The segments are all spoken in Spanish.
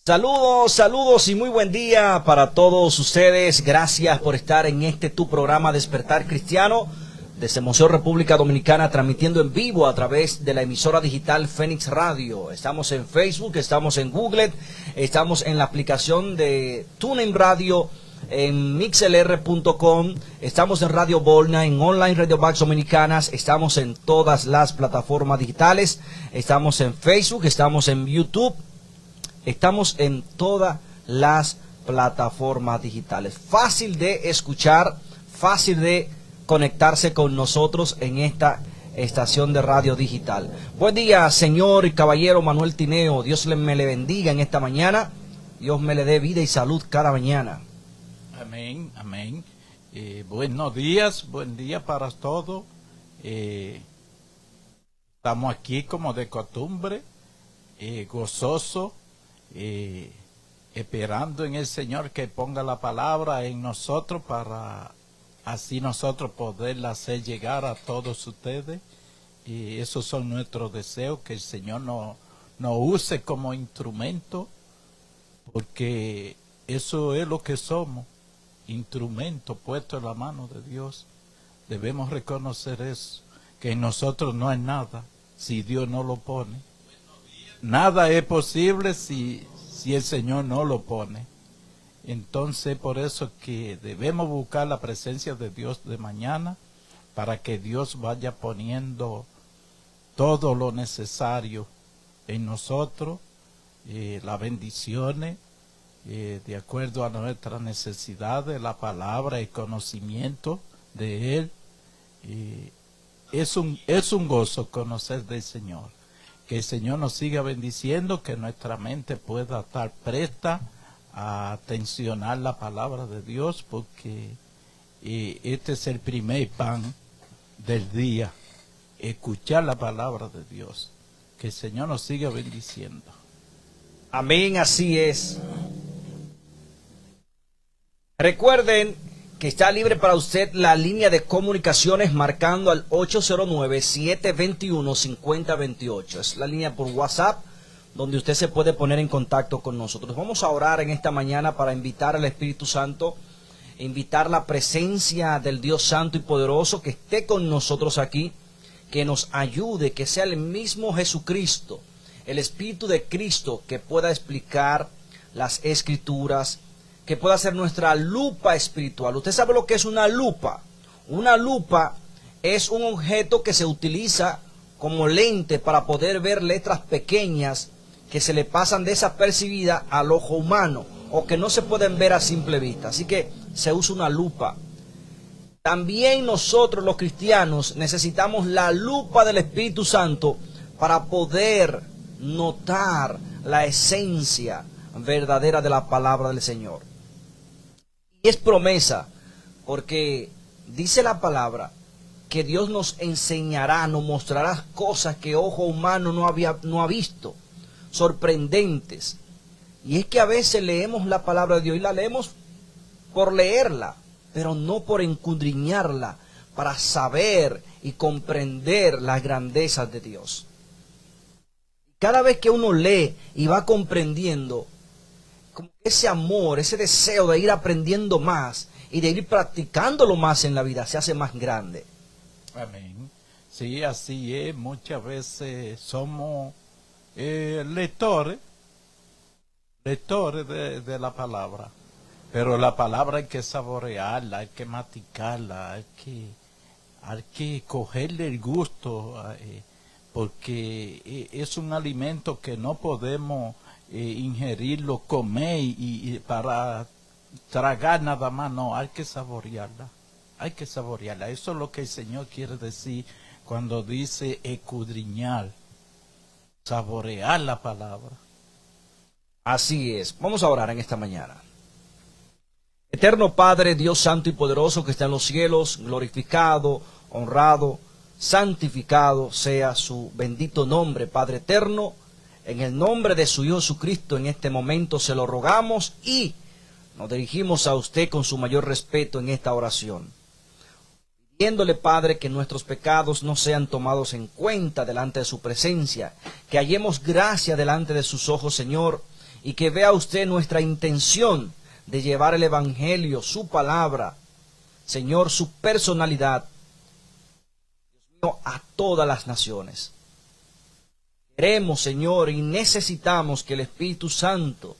Saludos, saludos y muy buen día para todos ustedes. Gracias por estar en tu programa Despertar Cristiano desde Monción, República Dominicana, transmitiendo en vivo a través de la emisora digital Fénix Radio. Estamos en Facebook, estamos en Google, estamos en la aplicación de TuneIn Radio, en mixlr.com, estamos en Radio Bolna, en Online Radio Box Dominicanas, estamos en todas las plataformas digitales, estamos en Facebook, estamos en YouTube. Estamos en todas las plataformas digitales. Fácil de escuchar, fácil de conectarse con nosotros en esta estación de radio digital. Buen día, señor y caballero Manuel Tineo. Dios me le bendiga en esta mañana. Dios me le dé vida y salud cada mañana. Amén, amén. Buenos días, buen día para todos. Estamos aquí como de costumbre, gozoso. Esperando en el Señor que ponga la palabra en nosotros para así nosotros poderla hacer llegar a todos ustedes, y esos son nuestros deseos, que el Señor nos use como instrumento, porque eso es lo que somos, instrumento puesto en la mano de Dios. Debemos reconocer eso, que en nosotros no hay nada si Dios no lo pone. Nada es posible si el Señor no lo pone. Entonces, por eso que debemos buscar la presencia de Dios de mañana, para que Dios vaya poniendo todo lo necesario en nosotros, las bendiciones, de acuerdo a nuestras necesidades, la palabra, el conocimiento de Él. Es un gozo conocer del Señor. Que el Señor nos siga bendiciendo, que nuestra mente pueda estar presta a atencionar la palabra de Dios, porque este es el primer pan del día, escuchar la palabra de Dios. Que el Señor nos siga bendiciendo. Amén, así es. Recuerden que está libre para usted la línea de comunicaciones marcando al 809-721-5028. Es la línea por WhatsApp donde usted se puede poner en contacto con nosotros. Vamos a orar en esta mañana para invitar al Espíritu Santo, invitar la presencia del Dios Santo y Poderoso que esté con nosotros aquí, que nos ayude, que sea el mismo Jesucristo, el Espíritu de Cristo, que pueda explicar las Escrituras, que pueda ser nuestra lupa espiritual. Usted sabe lo que es una lupa. Una lupa es un objeto que se utiliza como lente para poder ver letras pequeñas que se le pasan desapercibidas al ojo humano o que no se pueden ver a simple vista. Así que se usa una lupa. También nosotros los cristianos necesitamos la lupa del Espíritu Santo para poder notar la esencia verdadera de la palabra del Señor. Y es promesa, porque dice la palabra que Dios nos enseñará, nos mostrará cosas que ojo humano no ha visto, sorprendentes. Y es que a veces leemos la palabra de Dios y la leemos por leerla, pero no por escudriñarla, para saber y comprender las grandezas de Dios. Cada vez que uno lee y va comprendiendo, como ese amor, ese deseo de ir aprendiendo más y de ir practicándolo más en la vida se hace más grande. Amén. Sí, así es. Muchas veces somos lectores de la palabra, pero la palabra hay que saborearla, hay que masticarla, hay que cogerle el gusto, porque es un alimento que no podemos ingerirlo, comer y para tragar nada más. No, hay que saborearla, hay que saborearla. Eso es lo que el Señor quiere decir cuando dice escudriñar, saborear la palabra. Así es. Vamos a orar en esta mañana. Eterno Padre, Dios Santo y Poderoso que está en los cielos, glorificado, honrado, santificado sea su bendito nombre, Padre eterno. En el nombre de su Hijo Jesucristo, en este momento se lo rogamos y nos dirigimos a usted con su mayor respeto en esta oración. Pidiéndole, Padre, que nuestros pecados no sean tomados en cuenta delante de su presencia, que hallemos gracia delante de sus ojos, Señor, y que vea usted nuestra intención de llevar el Evangelio, su palabra, Señor, su personalidad, Dios mío, a todas las naciones. Queremos, Señor, y necesitamos que el Espíritu Santo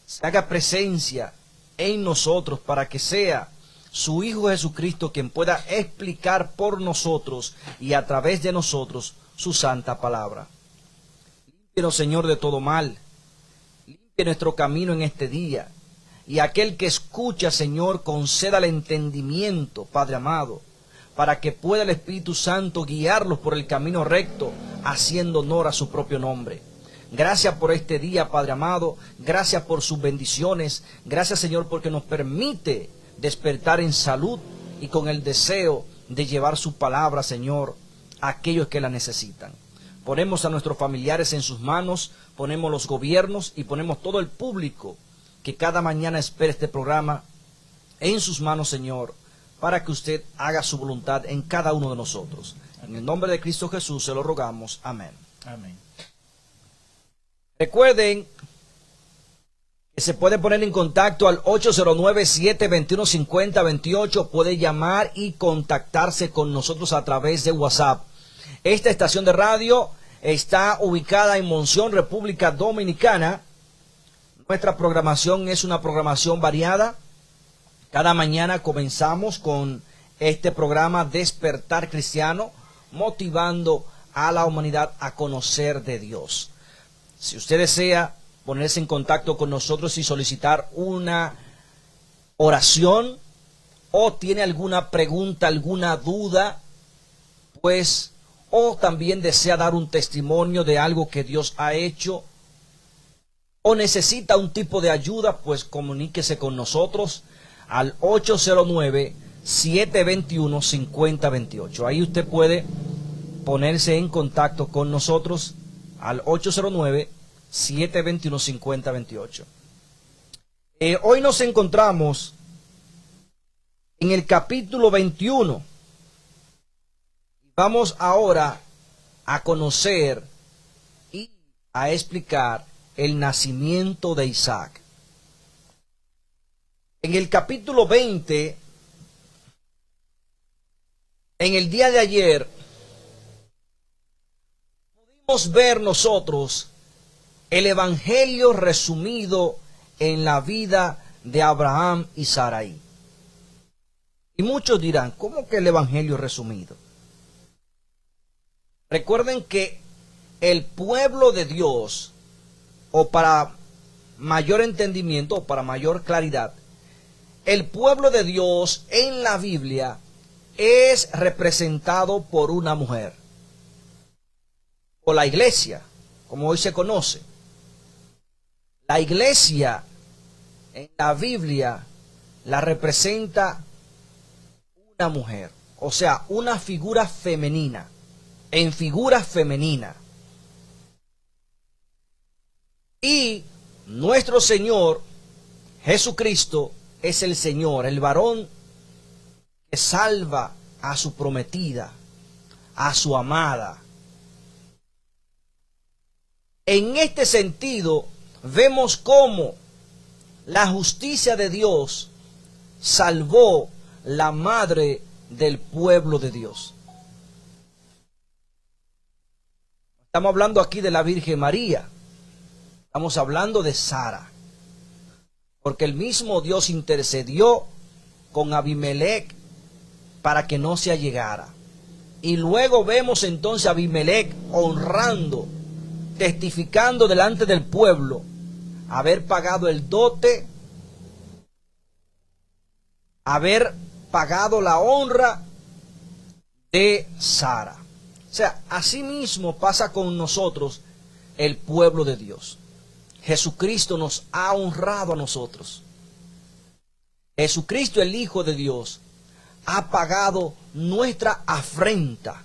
se haga presencia en nosotros para que sea su Hijo Jesucristo quien pueda explicar por nosotros y a través de nosotros su santa palabra. Límpianos, Señor, de todo mal. Limpie nuestro camino en este día. Y aquel que escucha, Señor, conceda el entendimiento, Padre amado, para que pueda el Espíritu Santo guiarlos por el camino recto, haciendo honor a su propio nombre. Gracias por este día, Padre amado. Gracias por sus bendiciones. Gracias, Señor, porque nos permite despertar en salud y con el deseo de llevar su palabra, Señor, a aquellos que la necesitan. Ponemos a nuestros familiares en sus manos, ponemos los gobiernos y ponemos todo el público que cada mañana espera este programa en sus manos, Señor, para que usted haga su voluntad en cada uno de nosotros. En el nombre de Cristo Jesús se lo rogamos. Amén. Amén. Recuerden que se puede poner en contacto al 809-721-5028. Puede llamar y contactarse con nosotros a través de WhatsApp. Esta estación de radio está ubicada en Monción, República Dominicana. Nuestra programación es una programación variada. Cada mañana comenzamos con este programa Despertar Cristiano, motivando a la humanidad a conocer de Dios. Si usted desea ponerse en contacto con nosotros y solicitar una oración o tiene alguna pregunta, alguna duda, pues, o también desea dar un testimonio de algo que Dios ha hecho, o necesita un tipo de ayuda, pues comuníquese con nosotros al 809-721-5028. Ahí usted puede ponerse en contacto con nosotros al 809-721-5028. Hoy nos encontramos en el capítulo 21. Vamos ahora a conocer y a explicar el nacimiento de Isaac. En el capítulo 20, en el día de ayer, pudimos ver nosotros el evangelio resumido en la vida de Abraham y Sarai. Y muchos dirán, ¿cómo que el evangelio resumido? Recuerden que el pueblo de Dios, o para mayor entendimiento, o para mayor claridad, el pueblo de Dios en la Biblia es representado por una mujer, o la iglesia, como hoy se conoce. La iglesia en la Biblia la representa una mujer, o sea, una figura femenina, en figura femenina. Y nuestro Señor Jesucristo es el Señor, el varón que salva a su prometida, a su amada. En este sentido, vemos cómo la justicia de Dios salvó la madre del pueblo de Dios. Estamos hablando aquí de la Virgen María. Estamos hablando de Sara. Porque el mismo Dios intercedió con Abimelech para que no se allegara. Y luego vemos entonces a Abimelech honrando, testificando delante del pueblo, haber pagado el dote, haber pagado la honra de Sara. O sea, así mismo pasa con nosotros, el pueblo de Dios. Jesucristo nos ha honrado a nosotros. Jesucristo, el Hijo de Dios, ha pagado nuestra afrenta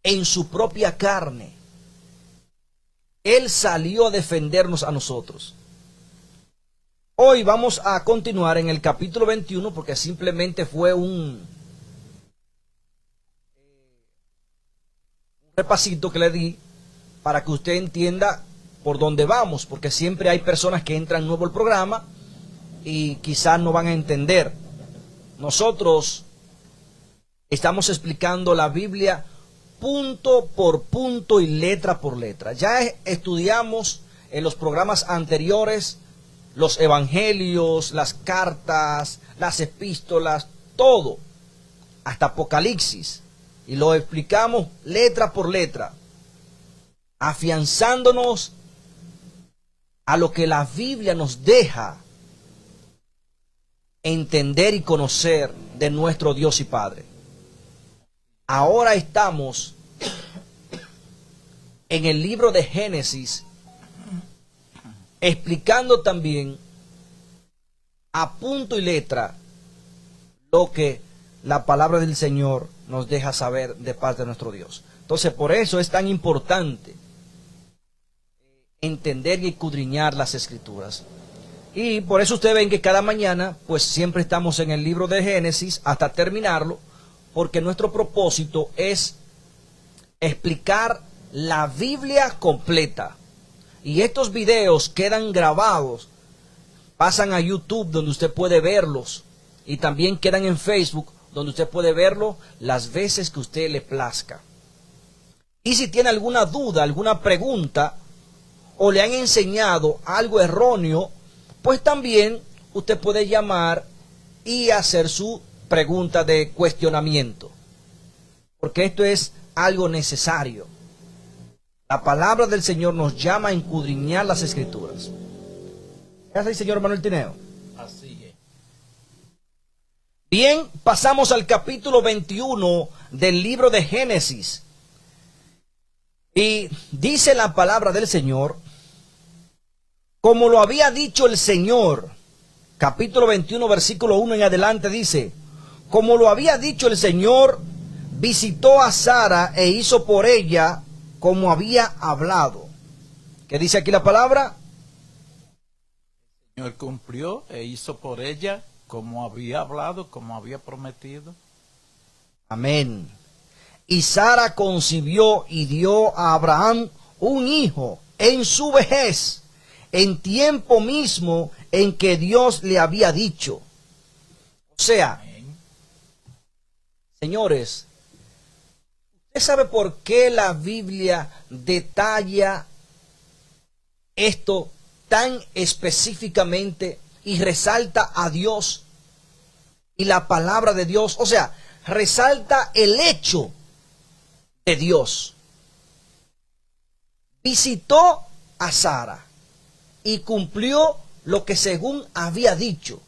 en su propia carne. Él salió a defendernos a nosotros. Hoy vamos a continuar en el capítulo 21 porque simplemente fue un repasito que le di para que usted entienda por dónde vamos, porque siempre hay personas que entran nuevo al programa y quizás no van a entender. Nosotros estamos explicando la Biblia punto por punto y letra por letra. Ya estudiamos en los programas anteriores los evangelios, las cartas, las epístolas, todo, hasta Apocalipsis. Y lo explicamos letra por letra, afianzándonos a lo que la Biblia nos deja entender y conocer de nuestro Dios y Padre. Ahora estamos en el libro de Génesis, explicando también a punto y letra lo que la palabra del Señor nos deja saber de parte de nuestro Dios. Entonces, por eso es tan importante entender y escudriñar las Escrituras. Y por eso ustedes ven que cada mañana, pues siempre estamos en el libro de Génesis hasta terminarlo, porque nuestro propósito es explicar la Biblia completa. Y estos videos quedan grabados, pasan a YouTube donde usted puede verlos, y también quedan en Facebook donde usted puede verlo las veces que usted le plazca. Y si tiene alguna duda, alguna pregunta, o le han enseñado algo erróneo, pues también usted puede llamar y hacer su pregunta de cuestionamiento, porque esto es algo necesario. La palabra del Señor nos llama a escudriñar las Escrituras. ¿Es así, señor Manuel Tineo? Así es. Bien, pasamos al capítulo 21 del libro de Génesis. Y dice la palabra del Señor, como lo había dicho el Señor, capítulo 21, versículo 1 en adelante dice, como lo había dicho el Señor, visitó a Sara e hizo por ella como había hablado. ¿Qué dice aquí la palabra? El Señor cumplió e hizo por ella como había hablado, como había prometido. Amén. Y Sara concibió y dio a Abraham un hijo en su vejez, en tiempo mismo en que Dios le había dicho. O sea, Amén. Señores, ¿usted sabe por qué la Biblia detalla esto tan específicamente y resalta a Dios y la palabra de Dios? O sea, resalta el hecho de Dios. Visitó a Sara y cumplió lo que según había dicho.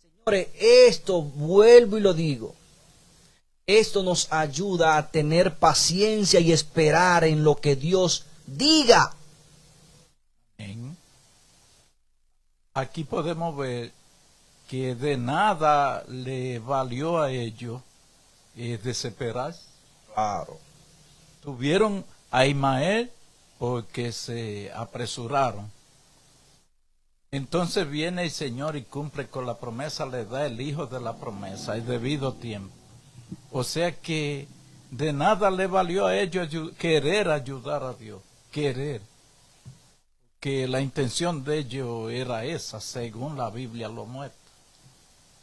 Señores, esto vuelvo y lo digo. Esto nos ayuda a tener paciencia y esperar en lo que Dios diga. Amén. Aquí podemos ver que de nada le valió a ellos desesperarse. Claro. Tuvieron a Ismael porque se apresuraron. Entonces viene el Señor y cumple con la promesa, le da el hijo de la promesa, el debido tiempo. O sea que de nada le valió a ellos querer ayudar a Dios, querer. Que la intención de ellos era esa, según la Biblia lo muestra.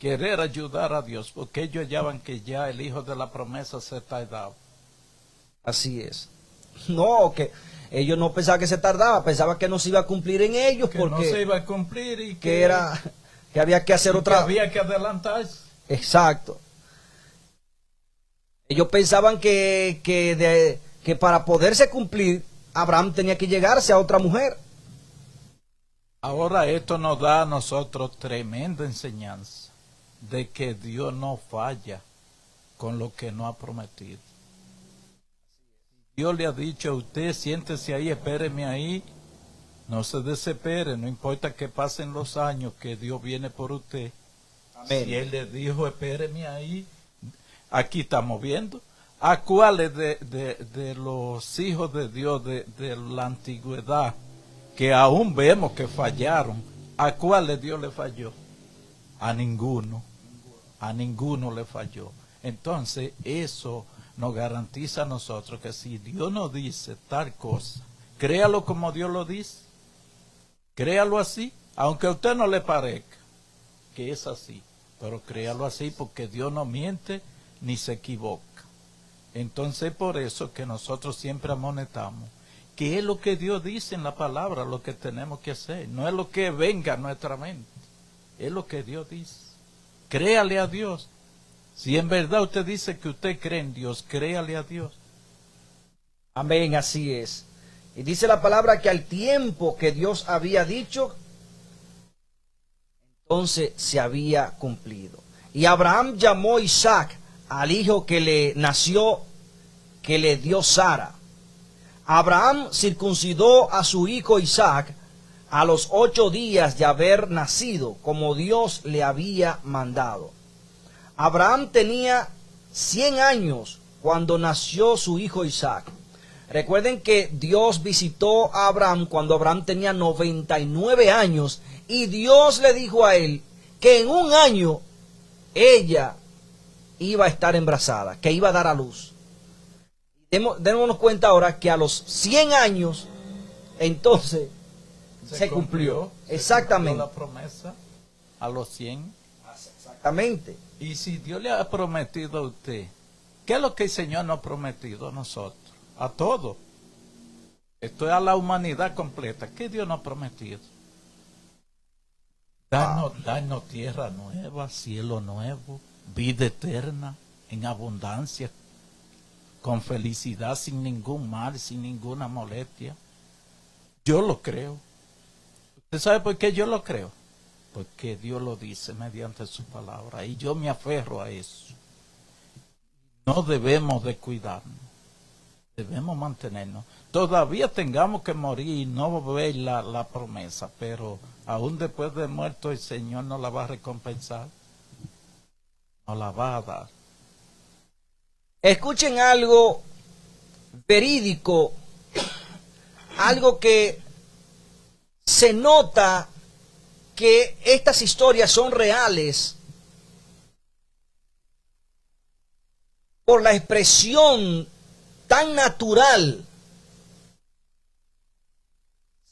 Querer ayudar a Dios, porque ellos hallaban que ya el hijo de la promesa se tardaba. Así es. No, que ellos no pensaban que se tardaba, pensaban que no se iba a cumplir en ellos Que porque no se iba a cumplir y que era que había que hacer y otra. que había que adelantarse. Exacto. Ellos pensaban que para poderse cumplir, Abraham tenía que llegarse a otra mujer. Ahora esto nos da a nosotros tremenda enseñanza de que Dios no falla con lo que no ha prometido. Dios le ha dicho a usted, siéntese ahí, espéreme ahí, no se desespere, no importa que pasen los años, que Dios viene por usted. Amén. Si Él le dijo, espéreme ahí, aquí estamos viendo a cuáles de los hijos de Dios de la antigüedad, que aún vemos que fallaron, a cuáles Dios le falló. A ninguno le falló. Entonces eso nos garantiza a nosotros que si Dios nos dice tal cosa Créalo como Dios lo dice. Créalo así, aunque a usted no le parezca que es así. Pero créalo así porque Dios no miente ni se equivoca. Entonces por eso que nosotros siempre amonestamos que es lo que Dios dice en la palabra, lo que tenemos que hacer. No es lo que venga a nuestra mente, es lo que Dios dice. Créale a Dios. Si en verdad usted dice que usted cree en Dios, créale a Dios. Amén, así es. Y dice la palabra que al tiempo que Dios había dicho, entonces se había cumplido. Y Abraham llamó a Isaac al hijo que le nació, que le dio Sara. Abraham circuncidó a su hijo Isaac a los 8 días de haber nacido, como Dios le había mandado. Abraham tenía 100 años cuando nació su hijo Isaac. Recuerden que Dios visitó a Abraham cuando Abraham tenía 99 años y Dios le dijo a él que en un año ella iba a estar embarazada, que iba a dar a luz. Démonos cuenta ahora que a los 100 años entonces se cumplió. Exactamente. La promesa a los 100. Exactamente. Y si Dios le ha prometido a usted, ¿qué es lo que el Señor nos ha prometido a nosotros? A todos. Esto es a la humanidad completa. ¿Qué Dios nos ha prometido? Darnos tierra nueva, cielo nuevo, vida eterna, en abundancia, con felicidad, sin ningún mal, sin ninguna molestia. Yo lo creo. ¿Usted sabe por qué yo lo creo? Porque Dios lo dice mediante su palabra y yo me aferro a eso. No debemos de cuidarnos, debemos mantenernos. Todavía tengamos que morir y no ver la promesa, pero aún después de muerto el Señor nos la va a recompensar, nos la va a dar. Escuchen algo verídico, algo que se nota que estas historias son reales por la expresión tan natural.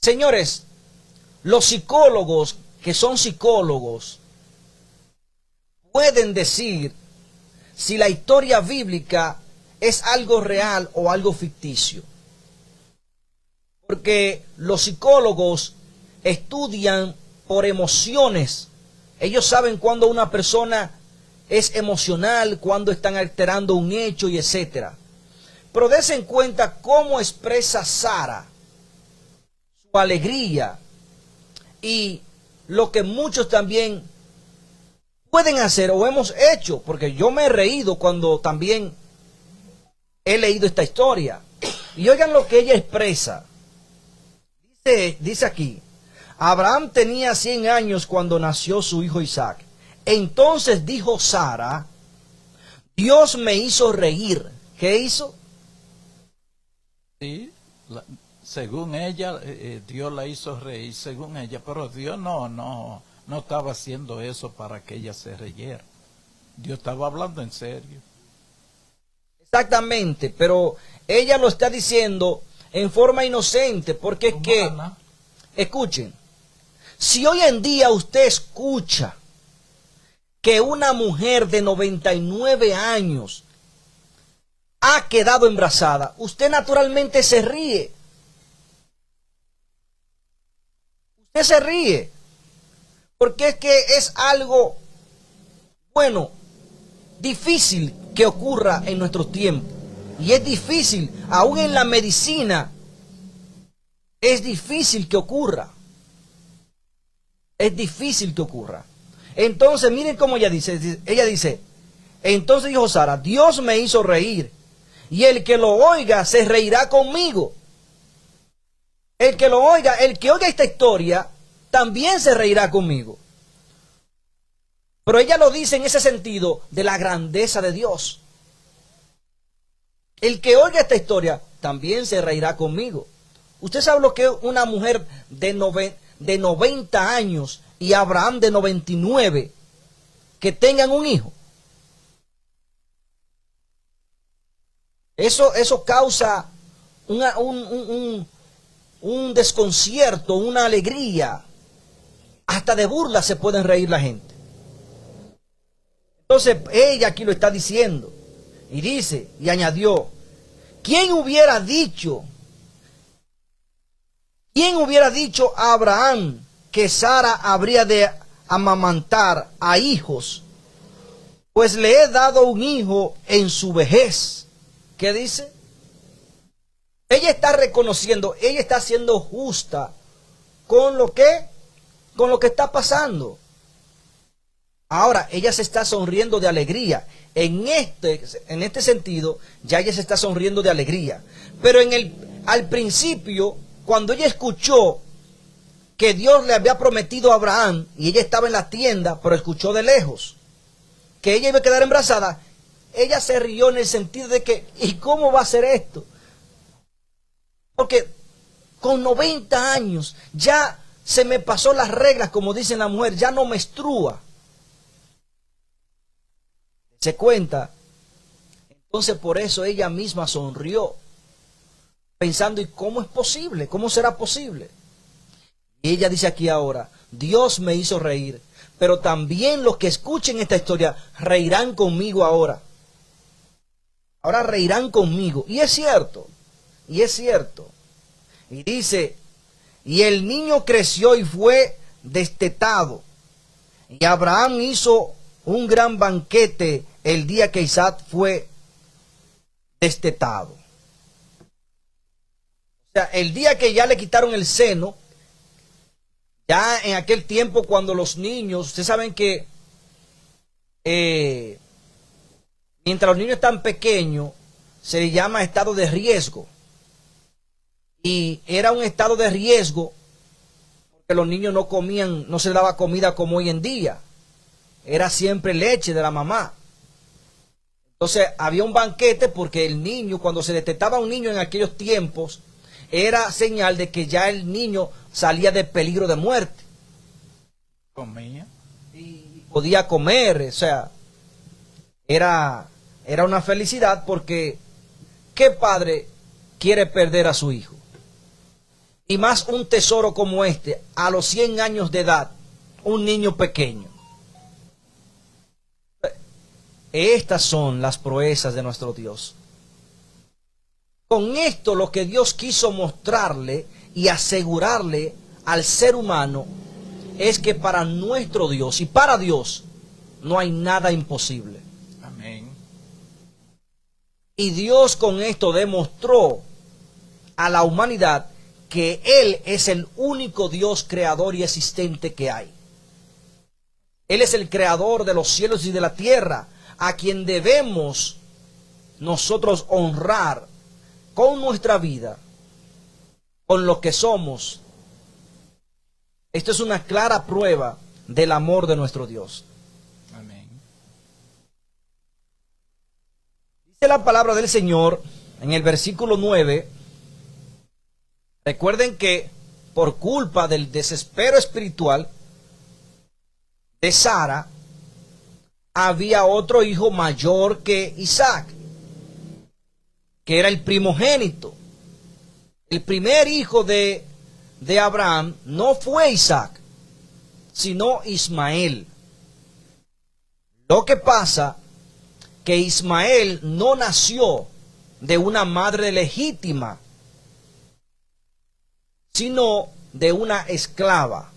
Señores, los psicólogos que son psicólogos pueden decir si la historia bíblica es algo real o algo ficticio. Porque los psicólogos estudian por emociones. Ellos saben cuando una persona es emocional, cuando están alterando un hecho y etcétera. Pero dense en cuenta cómo expresa Sara su alegría y lo que muchos también pueden hacer o hemos hecho, porque yo me he reído cuando también he leído esta historia. Y oigan lo que ella expresa. Dice aquí, Abraham tenía 100 años cuando nació su hijo Isaac. Entonces dijo Sara, Dios me hizo reír. ¿Qué hizo? Sí, según ella, Dios la hizo reír, según ella, pero Dios no estaba haciendo eso para que ella se riera. Dios estaba hablando en serio. Exactamente, pero ella lo está diciendo en forma inocente, porque es que, escuchen, si hoy en día usted escucha que una mujer de 99 años ha quedado embarazada, usted naturalmente se ríe. Usted se ríe, porque es que es algo, bueno, difícil que ocurra en nuestros tiempos. Y es difícil, aún en la medicina, es difícil que ocurra. Es difícil que ocurra. Entonces, miren cómo ella dice, entonces dijo Sara, Dios me hizo reír, y el que lo oiga se reirá conmigo. El que lo oiga, el que oiga esta historia, también se reirá conmigo. Pero ella lo dice en ese sentido de la grandeza de Dios. El que oiga esta historia también se reirá conmigo. ¿Usted sabe lo que es una mujer de 90 años y Abraham de 99 que tengan un hijo? Eso causa un desconcierto, una alegría. Hasta de burla se pueden reír la gente. Entonces ella aquí lo está diciendo. Y dice, y añadió, ¿quién hubiera dicho a Abraham que Sara habría de amamantar a hijos? Pues le he dado un hijo en su vejez. ¿Qué dice? Ella está reconociendo, ella está siendo justa con lo que está pasando. Ahora, ella se está sonriendo de alegría. En este sentido, ya ella se está sonriendo de alegría. Pero al principio, cuando ella escuchó que Dios le había prometido a Abraham, y ella estaba en la tienda, pero escuchó de lejos que ella iba a quedar embarazada, ella se rió en el sentido de que, ¿y cómo va a ser esto? Porque con 90 años ya se me pasó las reglas, como dice la mujer, ya no menstrua. Se cuenta, entonces por eso ella misma sonrió, pensando, ¿y cómo es posible? ¿Cómo será posible? Y ella dice aquí ahora, Dios me hizo reír, pero también los que escuchen esta historia reirán conmigo ahora. Ahora reirán conmigo. Y es cierto, y es cierto. Y dice, y el niño creció y fue destetado. Y Abraham hizo un gran banquete el día que Isaac fue destetado. O sea, el día que ya le quitaron el seno, ya en aquel tiempo cuando los niños, ustedes saben que mientras los niños están pequeños, se les llama estado de riesgo. Y era un estado de riesgo porque los niños no comían, no se les daba comida como hoy en día. Era siempre leche de la mamá. Entonces había un banquete porque el niño, cuando se detectaba un niño en aquellos tiempos, era señal de que ya el niño salía de peligro de muerte. Comía. Y podía comer, o sea, era una felicidad porque ¿qué padre quiere perder a su hijo? Y más un tesoro como este, a los 100 años de edad, un niño pequeño. Estas son las proezas de nuestro Dios. Con esto lo que Dios quiso mostrarle y asegurarle al ser humano es que para nuestro Dios y para Dios no hay nada imposible. Amén. Y Dios con esto demostró a la humanidad que Él es el único Dios creador y existente que hay. Él es el creador de los cielos y de la tierra, a quien debemos nosotros honrar con nuestra vida, con lo que somos. Esto es una clara prueba del amor de nuestro Dios. Amén. Dice la palabra del Señor en el versículo 9. Recuerden que por culpa del desespero espiritual de Sara, había otro hijo mayor que Isaac, que era el primogénito. El primer hijo de Abraham no fue Isaac, sino Ismael. Lo que pasa que Ismael no nació de una madre legítima, sino de una esclava.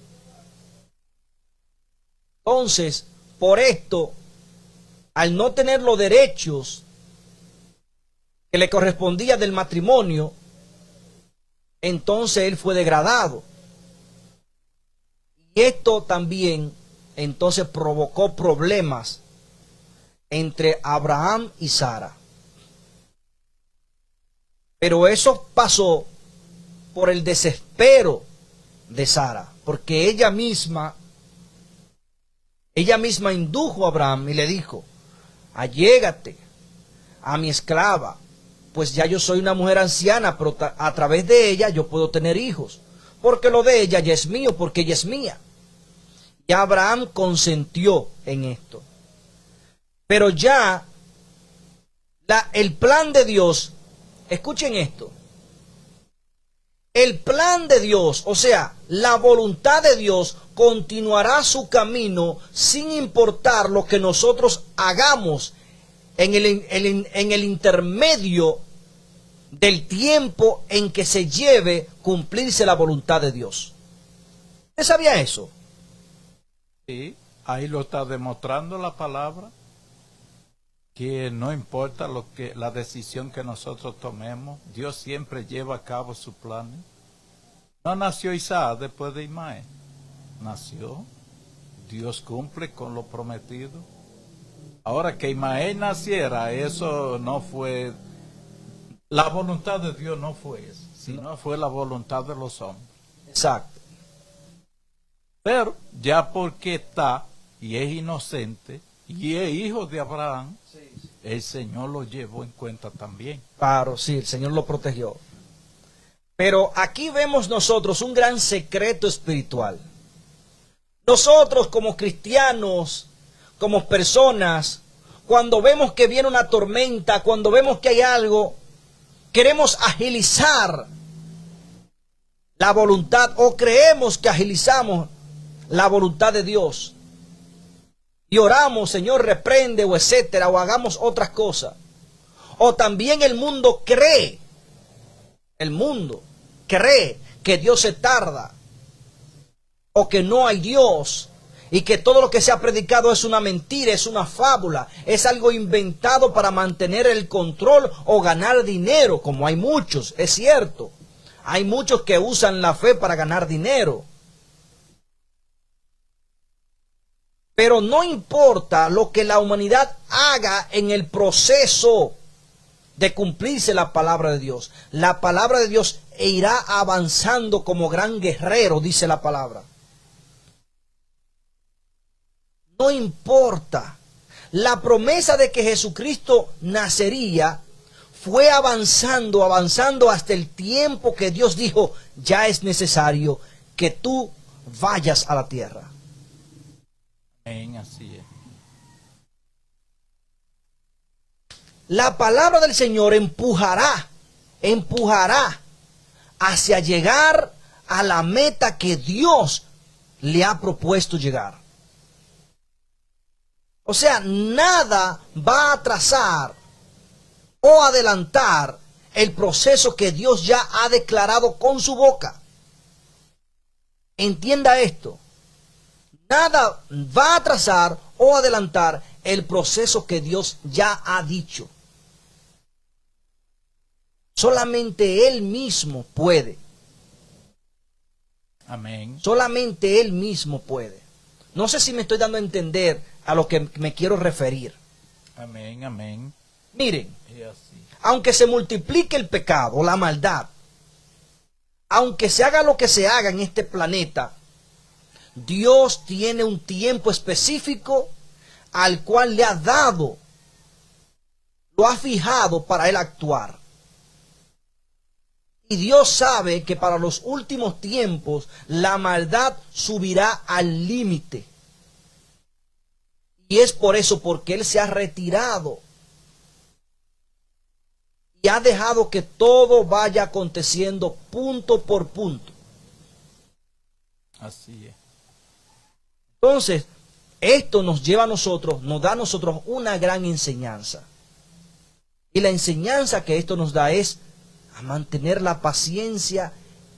Entonces, por esto, al no tener los derechos que le correspondía del matrimonio, entonces él fue degradado. Y esto también entonces provocó problemas entre Abraham y Sara. Pero eso pasó por el desespero de Sara, porque ella misma indujo a Abraham y le dijo: allégate a mi esclava, pues ya yo soy una mujer anciana, pero a través de ella yo puedo tener hijos, porque lo de ella ya es mío, porque ella es mía. Y Abraham consentió en esto. Pero ya el plan de Dios, escuchen esto, el plan de Dios, o sea, la voluntad de Dios, continuará su camino sin importar lo que nosotros hagamos en el intermedio del tiempo en que se lleve cumplirse la voluntad de Dios. ¿Usted sabía eso? Sí, ahí lo está demostrando la palabra, que no importa la decisión que nosotros tomemos, Dios siempre lleva a cabo sus planes. No nació Isaac después de Ismael, nació, Dios cumple con lo prometido. Ahora que Ismael naciera, eso no fue, la voluntad de Dios no fue eso, sino fue la voluntad de los hombres. Exacto. Pero ya porque está y es inocente y es hijo de Abraham, el Señor lo llevó en cuenta también. Claro, sí, el Señor lo protegió. Pero aquí vemos nosotros un gran secreto espiritual. Nosotros como cristianos, como personas, cuando vemos que viene una tormenta, cuando vemos que hay algo, queremos agilizar la voluntad o creemos que agilizamos la voluntad de Dios. Y oramos, Señor, reprende o etcétera, o hagamos otras cosas. O también el mundo cree que Dios se tarda, o que no hay Dios, y que todo lo que se ha predicado es una mentira, es una fábula, es algo inventado para mantener el control o ganar dinero, como hay muchos, es cierto. Hay muchos que usan la fe para ganar dinero. Pero no importa lo que la humanidad haga en el proceso de cumplirse la palabra de Dios. La palabra de Dios irá avanzando como gran guerrero, dice la palabra. No importa. La promesa de que Jesucristo nacería fue avanzando hasta el tiempo que Dios dijo, ya es necesario que tú vayas a la tierra. Amén, así es. La palabra del Señor empujará hacia llegar a la meta que Dios le ha propuesto llegar. O sea, nada va a atrasar o adelantar el proceso que Dios ya ha declarado con su boca. Entienda esto. Nada va a atrasar o adelantar el proceso que Dios ya ha dicho. Solamente Él mismo puede. Amén. Solamente Él mismo puede. No sé si me estoy dando a entender a lo que me quiero referir. Amén, amén. Miren, Y así. aunque se multiplique el pecado, la maldad, aunque se haga lo que se haga en este planeta, Dios tiene un tiempo específico al cual le ha dado, lo ha fijado para Él actuar. Y Dios sabe que para los últimos tiempos la maldad subirá al límite. Y es por eso porque Él se ha retirado y ha dejado que todo vaya aconteciendo punto por punto. Así es. Entonces, esto nos lleva a nosotros, nos da a nosotros una gran enseñanza. Y la enseñanza que esto nos da es a mantener la paciencia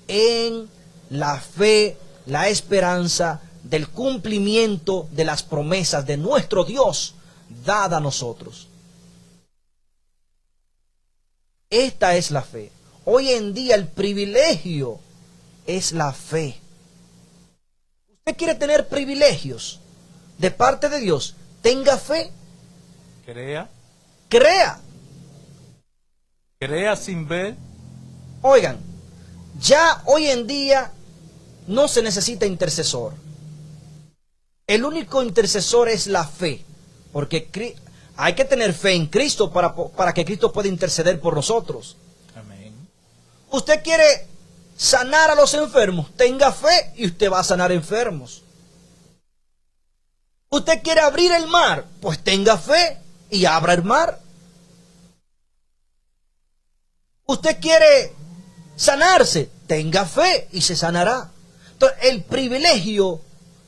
en la fe, la esperanza del cumplimiento de las promesas de nuestro Dios dada a nosotros. Esta es la fe. Hoy en día el privilegio es la fe. ¿Usted quiere tener privilegios de parte de Dios? Tenga fe. Crea. Crea. Crea sin ver. Oigan, ya hoy en día no se necesita intercesor. El único intercesor es la fe. Porque hay que tener fe en Cristo para que Cristo pueda interceder por nosotros. Amén. Usted quiere sanar a los enfermos, tenga fe y usted va a sanar enfermos. Usted quiere abrir el mar, pues tenga fe y abra el mar. Usted quiere sanarse, tenga fe y se sanará. Entonces, el privilegio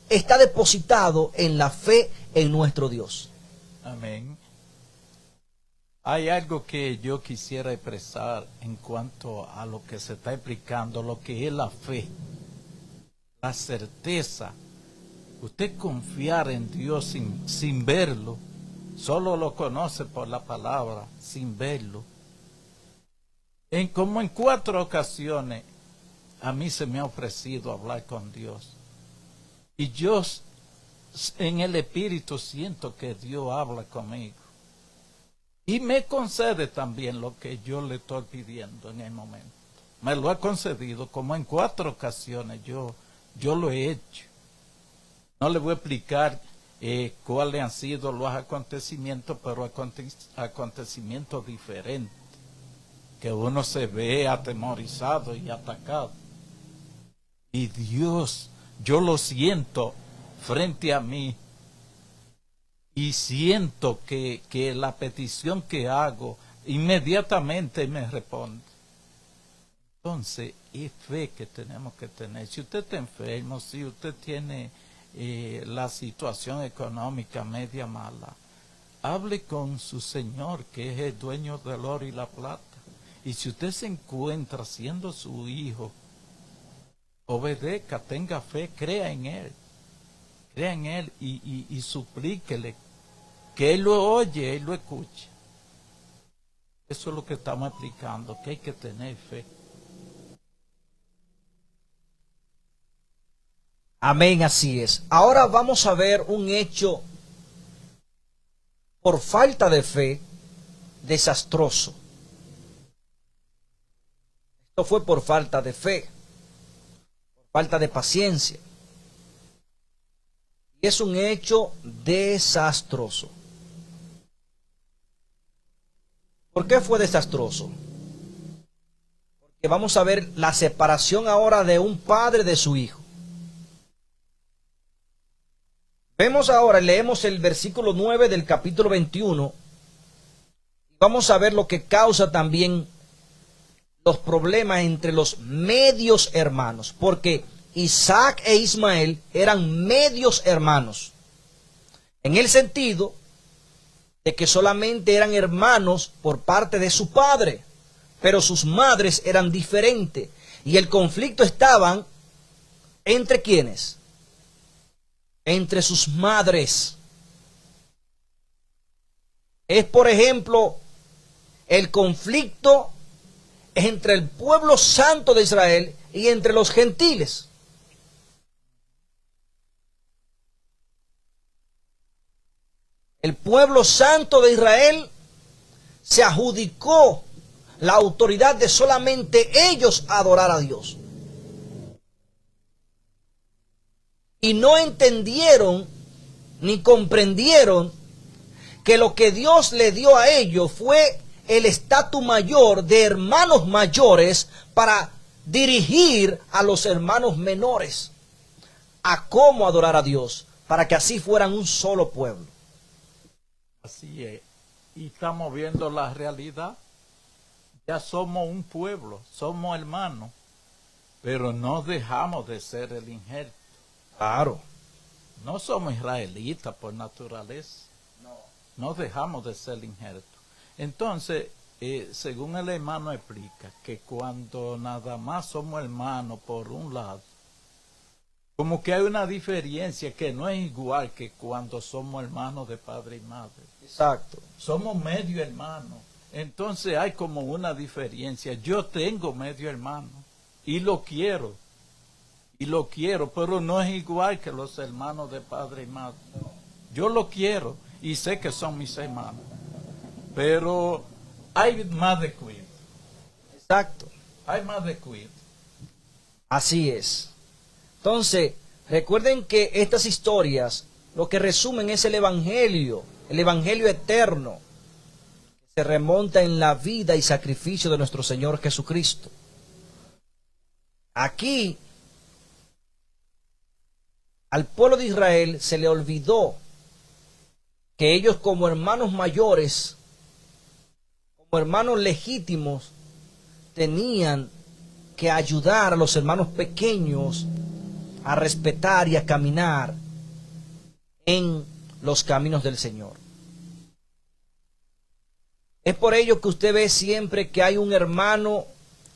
está depositado en la fe en nuestro Dios. Amén. Hay algo que yo quisiera expresar en cuanto a lo que se está explicando, lo que es la fe, la certeza. Usted confiar en Dios sin verlo, solo lo conoce por la palabra, sin verlo. Como en 4 ocasiones a mí se me ha ofrecido hablar con Dios. Y yo en el Espíritu siento que Dios habla conmigo. Y me concede también lo que yo le estoy pidiendo en el momento. Me lo ha concedido como en 4 ocasiones yo lo he hecho. No le voy a explicar cuáles han sido los acontecimientos, pero acontecimientos diferentes, que uno se ve atemorizado y atacado. Y Dios, yo lo siento frente a mí, y siento que la petición que hago inmediatamente me responde. Entonces, es fe que tenemos que tener. Si usted está enfermo, si usted tiene la situación económica media mala, hable con su Señor, que es el dueño del oro y la plata. Y si usted se encuentra siendo su hijo, obedezca, tenga fe, crea en Él y suplíquele, que Él lo oye, Él lo escucha. Eso es lo que estamos explicando, que hay que tener fe. Amén, así es. Ahora vamos a ver un hecho por falta de fe desastroso. Esto fue por falta de fe, por falta de paciencia. Y es un hecho desastroso. ¿Por qué fue desastroso? Porque vamos a ver la separación ahora de un padre de su hijo. Vemos ahora, leemos el versículo 9 del capítulo 21. Vamos a ver lo que causa también los problemas entre los medios hermanos. Porque Isaac e Ismael eran medios hermanos. En el sentido de que solamente eran hermanos por parte de su padre. Pero sus madres eran diferentes. Y el conflicto estaba ¿entre quiénes? Entre sus madres. Es, por ejemplo, el conflicto entre el pueblo santo de Israel y entre los gentiles. El pueblo santo de Israel se adjudicó la autoridad de solamente ellos adorar a Dios. Y no entendieron ni comprendieron que lo que Dios le dio a ellos fue el estatus mayor de hermanos mayores para dirigir a los hermanos menores a cómo adorar a Dios, para que así fueran un solo pueblo. Así es. Y estamos viendo la realidad. Ya somos un pueblo, somos hermanos, pero no dejamos de ser el injerto. Claro. No somos israelitas por naturaleza. No dejamos de ser injertos. Entonces, según el hermano explica, que cuando nada más somos hermanos por un lado, como que hay una diferencia que no es igual que cuando somos hermanos de padre y madre. Exacto. Somos medio hermanos. Entonces hay como una diferencia. Yo tengo medio hermano y lo quiero. Pero no es igual que los hermanos de padre y madre. Yo lo quiero y sé que son mis hermanos. Pero hay más descuido. Exacto. Hay más descuido. Así es. Entonces, recuerden que estas historias lo que resumen es el evangelio eterno, que se remonta en la vida y sacrificio de nuestro Señor Jesucristo. Aquí, al pueblo de Israel se le olvidó que ellos como hermanos mayores, como hermanos legítimos, tenían que ayudar a los hermanos pequeños a respetar y a caminar en los caminos del Señor. Es por ello que usted ve siempre que hay un hermano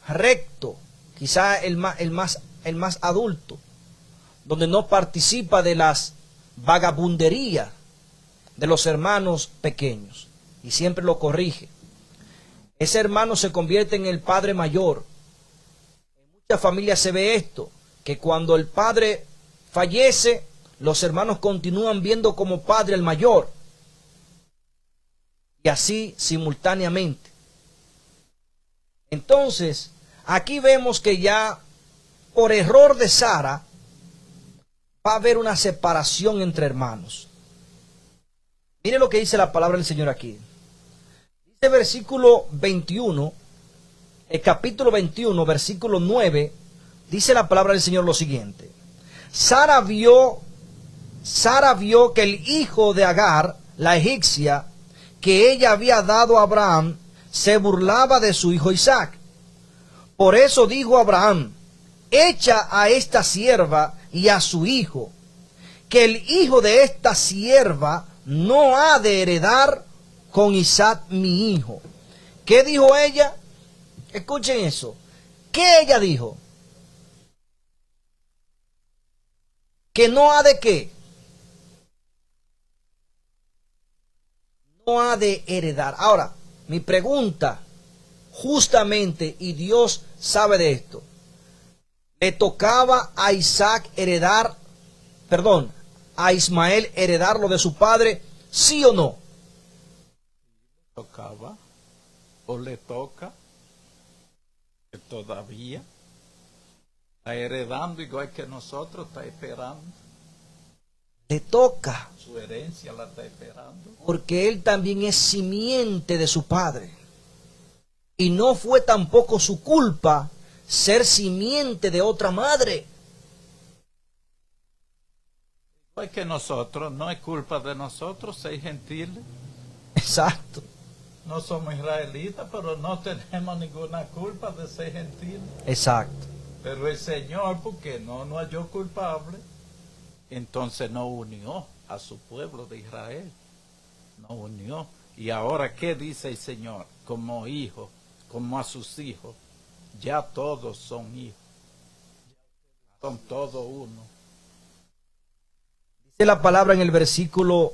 recto, quizá el más adulto, donde no participa de las vagabunderías de los hermanos pequeños y siempre lo corrige. Ese hermano se convierte en el padre mayor. En muchas familias se ve esto, que cuando el padre fallece, los hermanos continúan viendo como padre al mayor. Y así simultáneamente. Entonces, aquí vemos que ya por error de Sara va a haber una separación entre hermanos. Mire lo que dice la palabra del Señor aquí. Dice versículo 21, el capítulo 21, versículo 9, dice la palabra del Señor lo siguiente. Sara vio que el hijo de Agar, la egipcia, que ella había dado a Abraham, se burlaba de su hijo Isaac. Por eso dijo Abraham, echa a esta sierva y a su hijo, que el hijo de esta sierva no ha de heredar con Isaac mi hijo. ¿Qué dijo ella? Escuchen eso. ¿Qué ella dijo? Que no ha de qué. No ha de heredar. Ahora, mi pregunta, justamente, y Dios sabe de esto, ¿le tocaba a Isaac heredar, a Ismael heredar lo de su padre, sí o no? Tocaba, o le toca, que todavía está heredando igual que nosotros, está esperando. Le toca. Su herencia la está esperando. Porque él también es simiente de su padre. Y no fue tampoco su culpa ser simiente de otra madre. Igual que nosotros, no es culpa de nosotros ser gentiles. Exacto. No somos israelitas, pero no tenemos ninguna culpa de ser gentiles. Exacto. Pero el Señor, porque no nos halló culpable, entonces nos unió a su pueblo de Israel. Nos unió. Y ahora, ¿qué dice el Señor? Como hijo, como a sus hijos, ya todos son hijos. Son todos uno. Dice la palabra en el versículo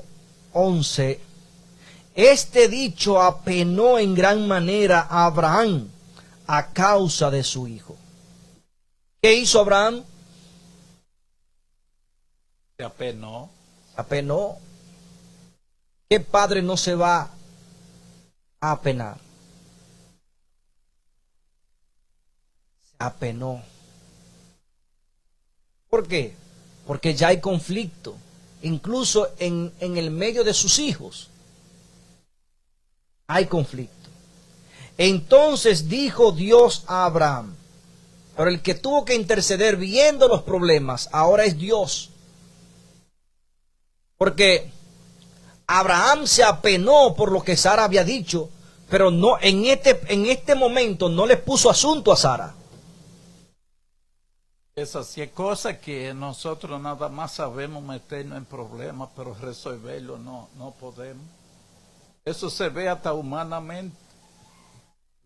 11. Este dicho apenó en gran manera a Abraham a causa de su hijo. ¿Qué hizo Abraham? Se apenó. Apenó. ¿Qué padre no se va a apenar? Se apenó. ¿Por qué? Porque ya hay conflicto, incluso en el medio de sus hijos. Hay conflicto. Entonces dijo Dios a Abraham, pero el que tuvo que interceder viendo los problemas ahora es Dios. Porque Abraham se apenó por lo que Sara había dicho, pero no en este momento no le puso asunto a Sara. Esas sí cosas que nosotros nada más sabemos meternos en problemas, pero resolverlo no podemos. Eso se ve hasta humanamente.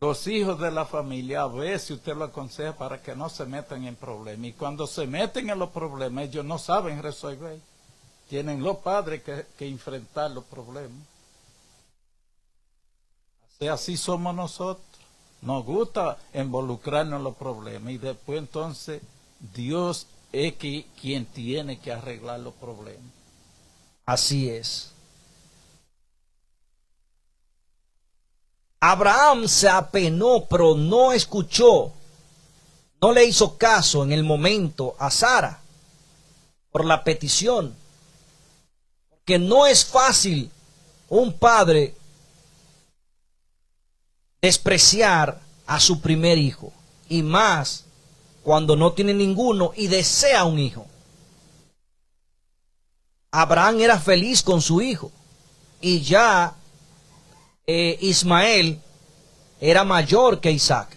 Los hijos de la familia, a veces usted lo aconseja para que no se metan en problemas. Y cuando se meten en los problemas, ellos no saben resolver. Tienen los padres que enfrentar los problemas. Así somos nosotros. Nos gusta involucrarnos en los problemas. Y después entonces Dios es quien tiene que arreglar los problemas. Así es. Abraham se apenó, pero no escuchó, no le hizo caso en el momento a Sara por la petición. Que no es fácil un padre despreciar a su primer hijo, y más cuando no tiene ninguno y desea un hijo. Abraham era feliz con su hijo, y ya Ismael era mayor que Isaac.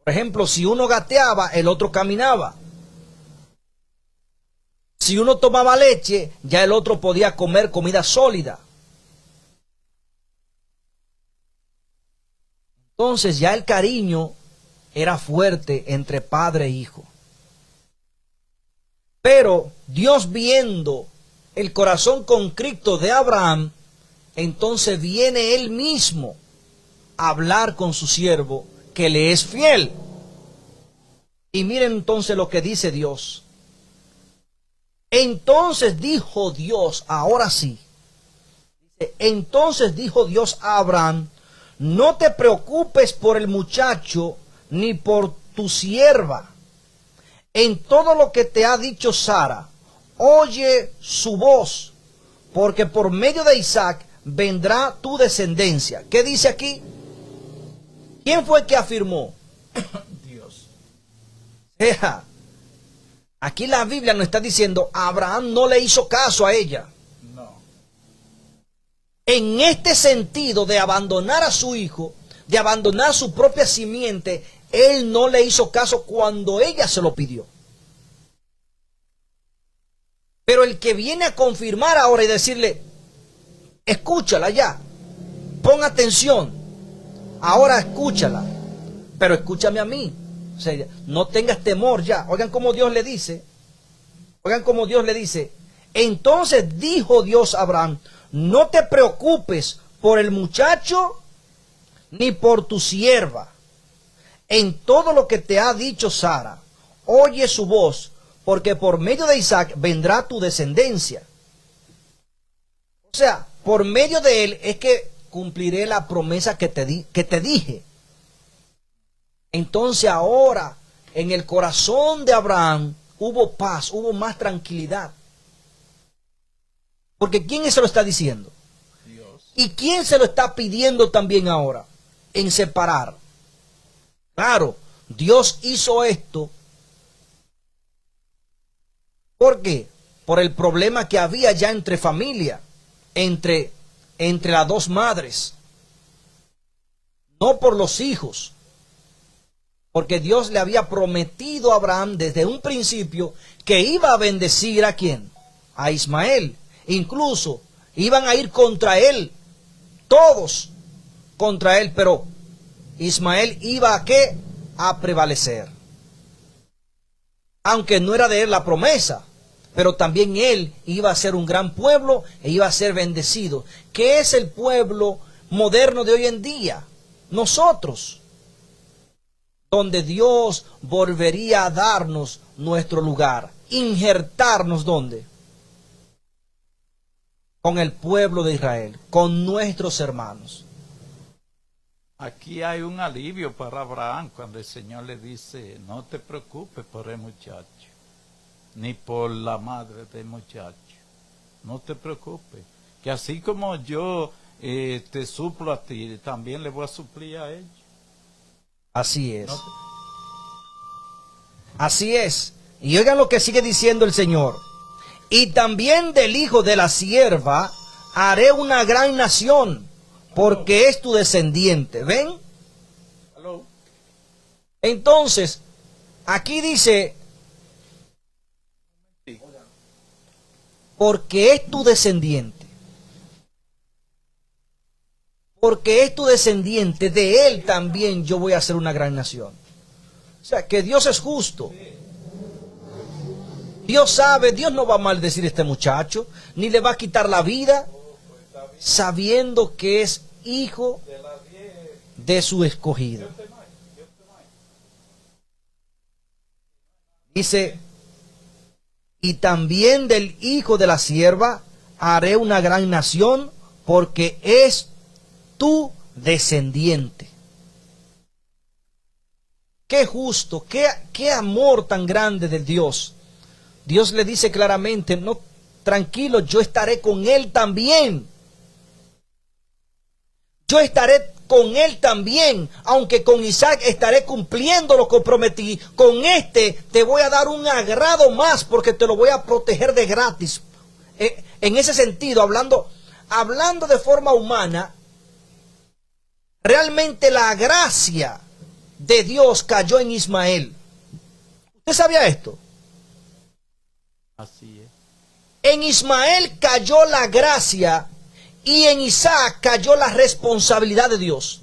Por ejemplo, si uno gateaba, el otro caminaba. Si uno tomaba leche, ya el otro podía comer comida sólida. Entonces ya el cariño era fuerte entre padre e hijo. Pero Dios, viendo el corazón contrito de Abraham, entonces viene él mismo a hablar con su siervo que le es fiel. Y miren entonces lo que dice Dios. Entonces dijo Dios, ahora sí. Entonces dijo Dios a Abraham: no te preocupes por el muchacho ni por tu sierva. En todo lo que te ha dicho Sara, oye su voz, porque por medio de Isaac vendrá tu descendencia. ¿Qué dice aquí? ¿Quién fue el que afirmó? Dios. Aquí la Biblia nos está diciendo, Abraham no le hizo caso a ella. No. En este sentido de abandonar a su hijo, de abandonar su propia simiente, él no le hizo caso cuando ella se lo pidió. Pero el que viene a confirmar ahora y decirle, escúchala ya, pon atención, ahora escúchala, pero escúchame a mí. O sea, no tengas temor ya. Oigan cómo Dios le dice. Oigan cómo Dios le dice. Entonces dijo Dios a Abraham: no te preocupes por el muchacho ni por tu sierva. En todo lo que te ha dicho Sara, oye su voz, porque por medio de Isaac vendrá tu descendencia. O sea, por medio de él es que cumpliré la promesa que te dije. Entonces ahora en el corazón de Abraham hubo paz, hubo más tranquilidad. Porque ¿quién se lo está diciendo? Dios. ¿Y quién se lo está pidiendo también ahora? En separar. Claro, Dios hizo esto. ¿Por qué? Por el problema que había ya entre familia, entre las dos madres. No por los hijos. Porque Dios le había prometido a Abraham desde un principio que iba a bendecir ¿a quién? A Ismael. Incluso iban a ir contra él, todos contra él, pero Ismael iba a ¿qué? A prevalecer. Aunque no era de él la promesa, pero también él iba a ser un gran pueblo e iba a ser bendecido. ¿Qué es el pueblo moderno de hoy en día? Nosotros. Donde Dios volvería a darnos nuestro lugar, injertarnos ¿dónde? Con el pueblo de Israel, con nuestros hermanos. Aquí hay un alivio para Abraham cuando el Señor le dice, no te preocupes por el muchacho, ni por la madre del muchacho. No te preocupes, que así como yo te suplo a ti, también le voy a suplir a ellos. Así es. Así es. Y oigan lo que sigue diciendo el Señor. Y también del hijo de la sierva haré una gran nación, porque es tu descendiente. ¿Ven? Hello. Entonces, aquí dice, porque es tu descendiente. Porque es tu descendiente, de él también yo voy a hacer una gran nación. O sea, que Dios es justo. Dios sabe, Dios no va a maldecir a este muchacho, ni le va a quitar la vida, sabiendo que es hijo de su escogido. Dice, y también del hijo de la sierva haré una gran nación, porque es tu descendiente. Qué justo, qué amor tan grande de Dios. Dios le dice claramente, no, tranquilo, yo estaré con él también. Yo estaré con él también, aunque con Isaac estaré cumpliendo lo que prometí. Con este te voy a dar un agrado más porque te lo voy a proteger de gratis. En ese sentido, hablando de forma humana, realmente la gracia de Dios cayó en Ismael. ¿Usted sabía esto? Así es. En Ismael cayó la gracia y en Isaac cayó la responsabilidad de Dios.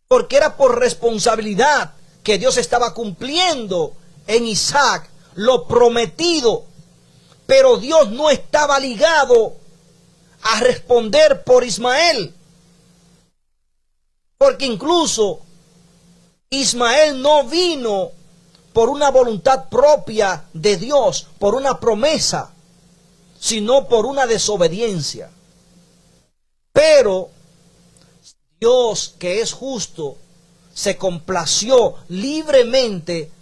Porque era por responsabilidad que Dios estaba cumpliendo en Isaac lo prometido. Pero Dios no estaba ligado a responder por Ismael. Porque incluso Ismael no vino por una voluntad propia de Dios, por una promesa, sino por una desobediencia. Pero Dios, que es justo, se complació libremente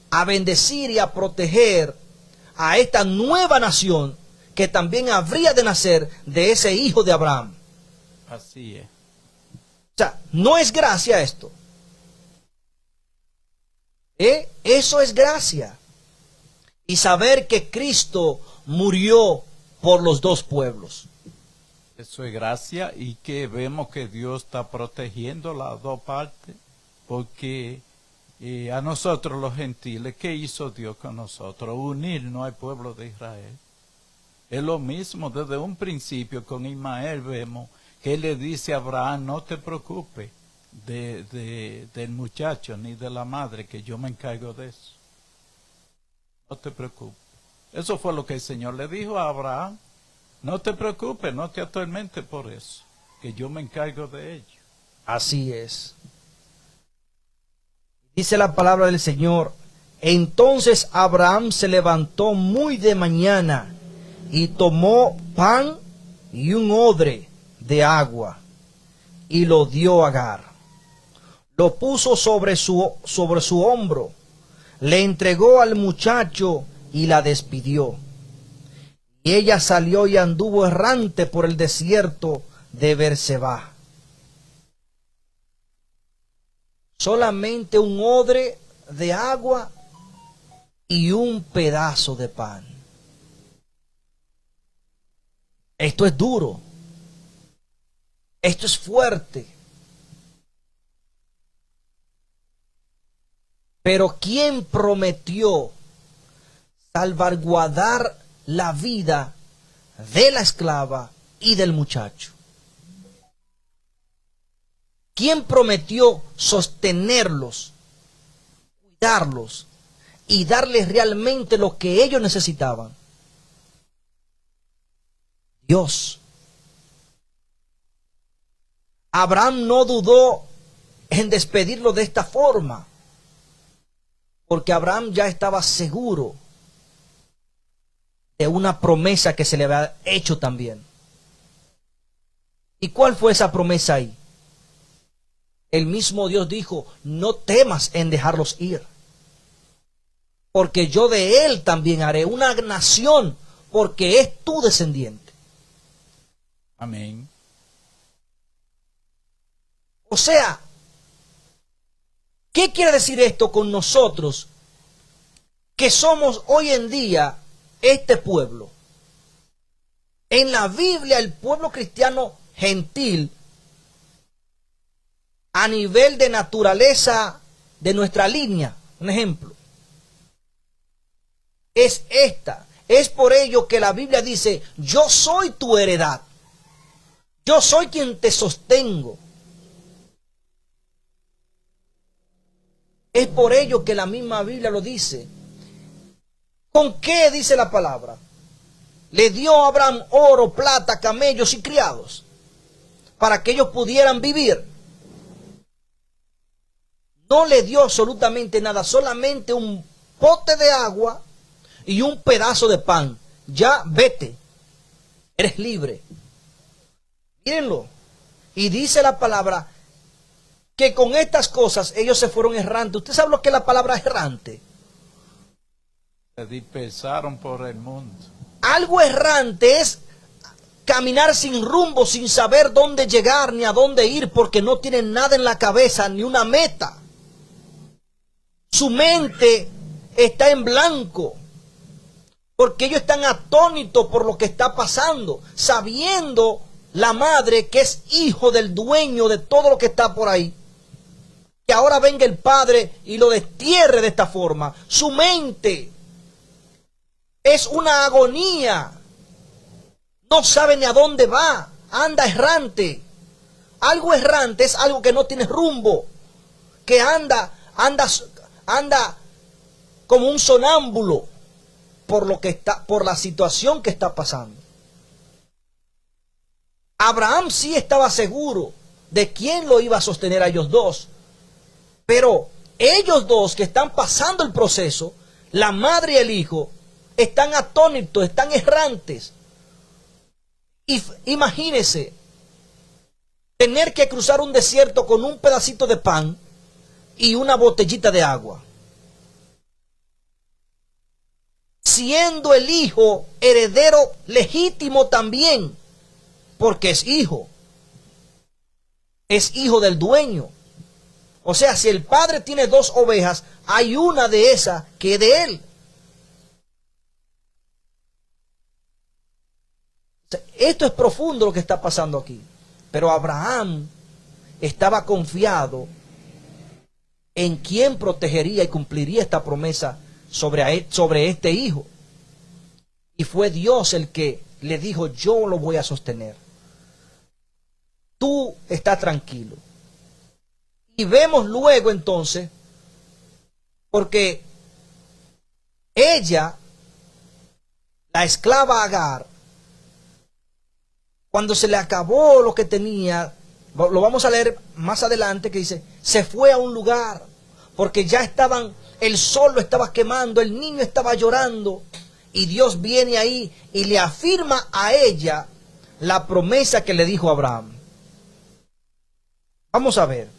a bendecir y a proteger a esta nueva nación que también habría de nacer de ese hijo de Abraham. Así es. O sea, no es gracia esto. Eso es gracia. Y saber que Cristo murió por los dos pueblos. Eso es gracia, y que vemos que Dios está protegiendo las dos partes, porque a nosotros los gentiles, ¿qué hizo Dios con nosotros? Unirnos al pueblo de Israel. Es lo mismo desde un principio con Ismael. Vemos que él le dice a Abraham: no te preocupes del muchacho ni de la madre, que yo me encargo de eso. No te preocupes. Eso fue lo que el Señor le dijo a Abraham: no te preocupes, no te atormentes por eso, que yo me encargo de ello. Así es. Dice la palabra del Señor: entonces Abraham se levantó muy de mañana y tomó pan y un odre de agua y lo dio a Agar. Lo puso sobre su hombro, le entregó al muchacho y la despidió. Y ella salió y anduvo errante por el desierto de Berseba. Solamente un odre de agua y un pedazo de pan. Esto es duro. Esto es fuerte. Pero ¿quién prometió salvaguardar la vida de la esclava y del muchacho? ¿Quién prometió sostenerlos, cuidarlos y darles realmente lo que ellos necesitaban? Dios. Abraham no dudó en despedirlo de esta forma, porque Abraham ya estaba seguro de una promesa que se le había hecho también. ¿Y cuál fue esa promesa ahí? El mismo Dios dijo: no temas en dejarlos ir, porque yo de él también haré una nación, porque es tu descendiente. Amén. O sea, ¿qué quiere decir esto con nosotros que somos hoy en día este pueblo? En la Biblia, el pueblo cristiano gentil, a nivel de naturaleza de nuestra línea, un ejemplo, es esta. Es por ello que la Biblia dice: yo soy tu heredad, yo soy quien te sostengo. Es por ello que la misma Biblia lo dice. ¿Con qué dice la palabra? Le dio a Abraham oro, plata, camellos y criados para que ellos pudieran vivir. No le dio absolutamente nada, solamente un pote de agua y un pedazo de pan. Ya vete, eres libre. Mírenlo. Y dice la palabra que con estas cosas ellos se fueron errantes. ¿Usted sabe lo que es la palabra errante? Se dispersaron por el mundo. Algo errante es caminar sin rumbo, sin saber dónde llegar ni a dónde ir, porque no tienen nada en la cabeza, ni una meta. Su mente está en blanco, porque ellos están atónitos por lo que está pasando, sabiendo la madre que es hijo del dueño de todo lo que está por ahí. que ahora venga el padre y lo destierre de esta forma. Su mente es una agonía. No sabe ni a dónde va. Anda errante. Algo errante es algo que no tiene rumbo. Que anda como un sonámbulo por la situación que está pasando. Abraham sí estaba seguro de quién lo iba a sostener a ellos dos. Pero ellos dos que están pasando el proceso, la madre y el hijo, están atónitos, están errantes. Y imagínense tener que cruzar un desierto con un pedacito de pan y una botellita de agua. Siendo el hijo heredero legítimo también, porque es hijo del dueño. O sea, si el padre tiene 2 ovejas, hay una de esas que es de él. Esto es profundo lo que está pasando aquí. Pero Abraham estaba confiado en quién protegería y cumpliría esta promesa sobre este hijo. Y fue Dios el que le dijo: yo lo voy a sostener. Tú estás tranquilo. Y vemos luego entonces, porque ella, la esclava Agar, cuando se le acabó lo que tenía, lo vamos a leer más adelante, que dice, se fue a un lugar, porque ya el sol lo estaba quemando, el niño estaba llorando, y Dios viene ahí y le afirma a ella la promesa que le dijo a Abraham. Vamos a ver.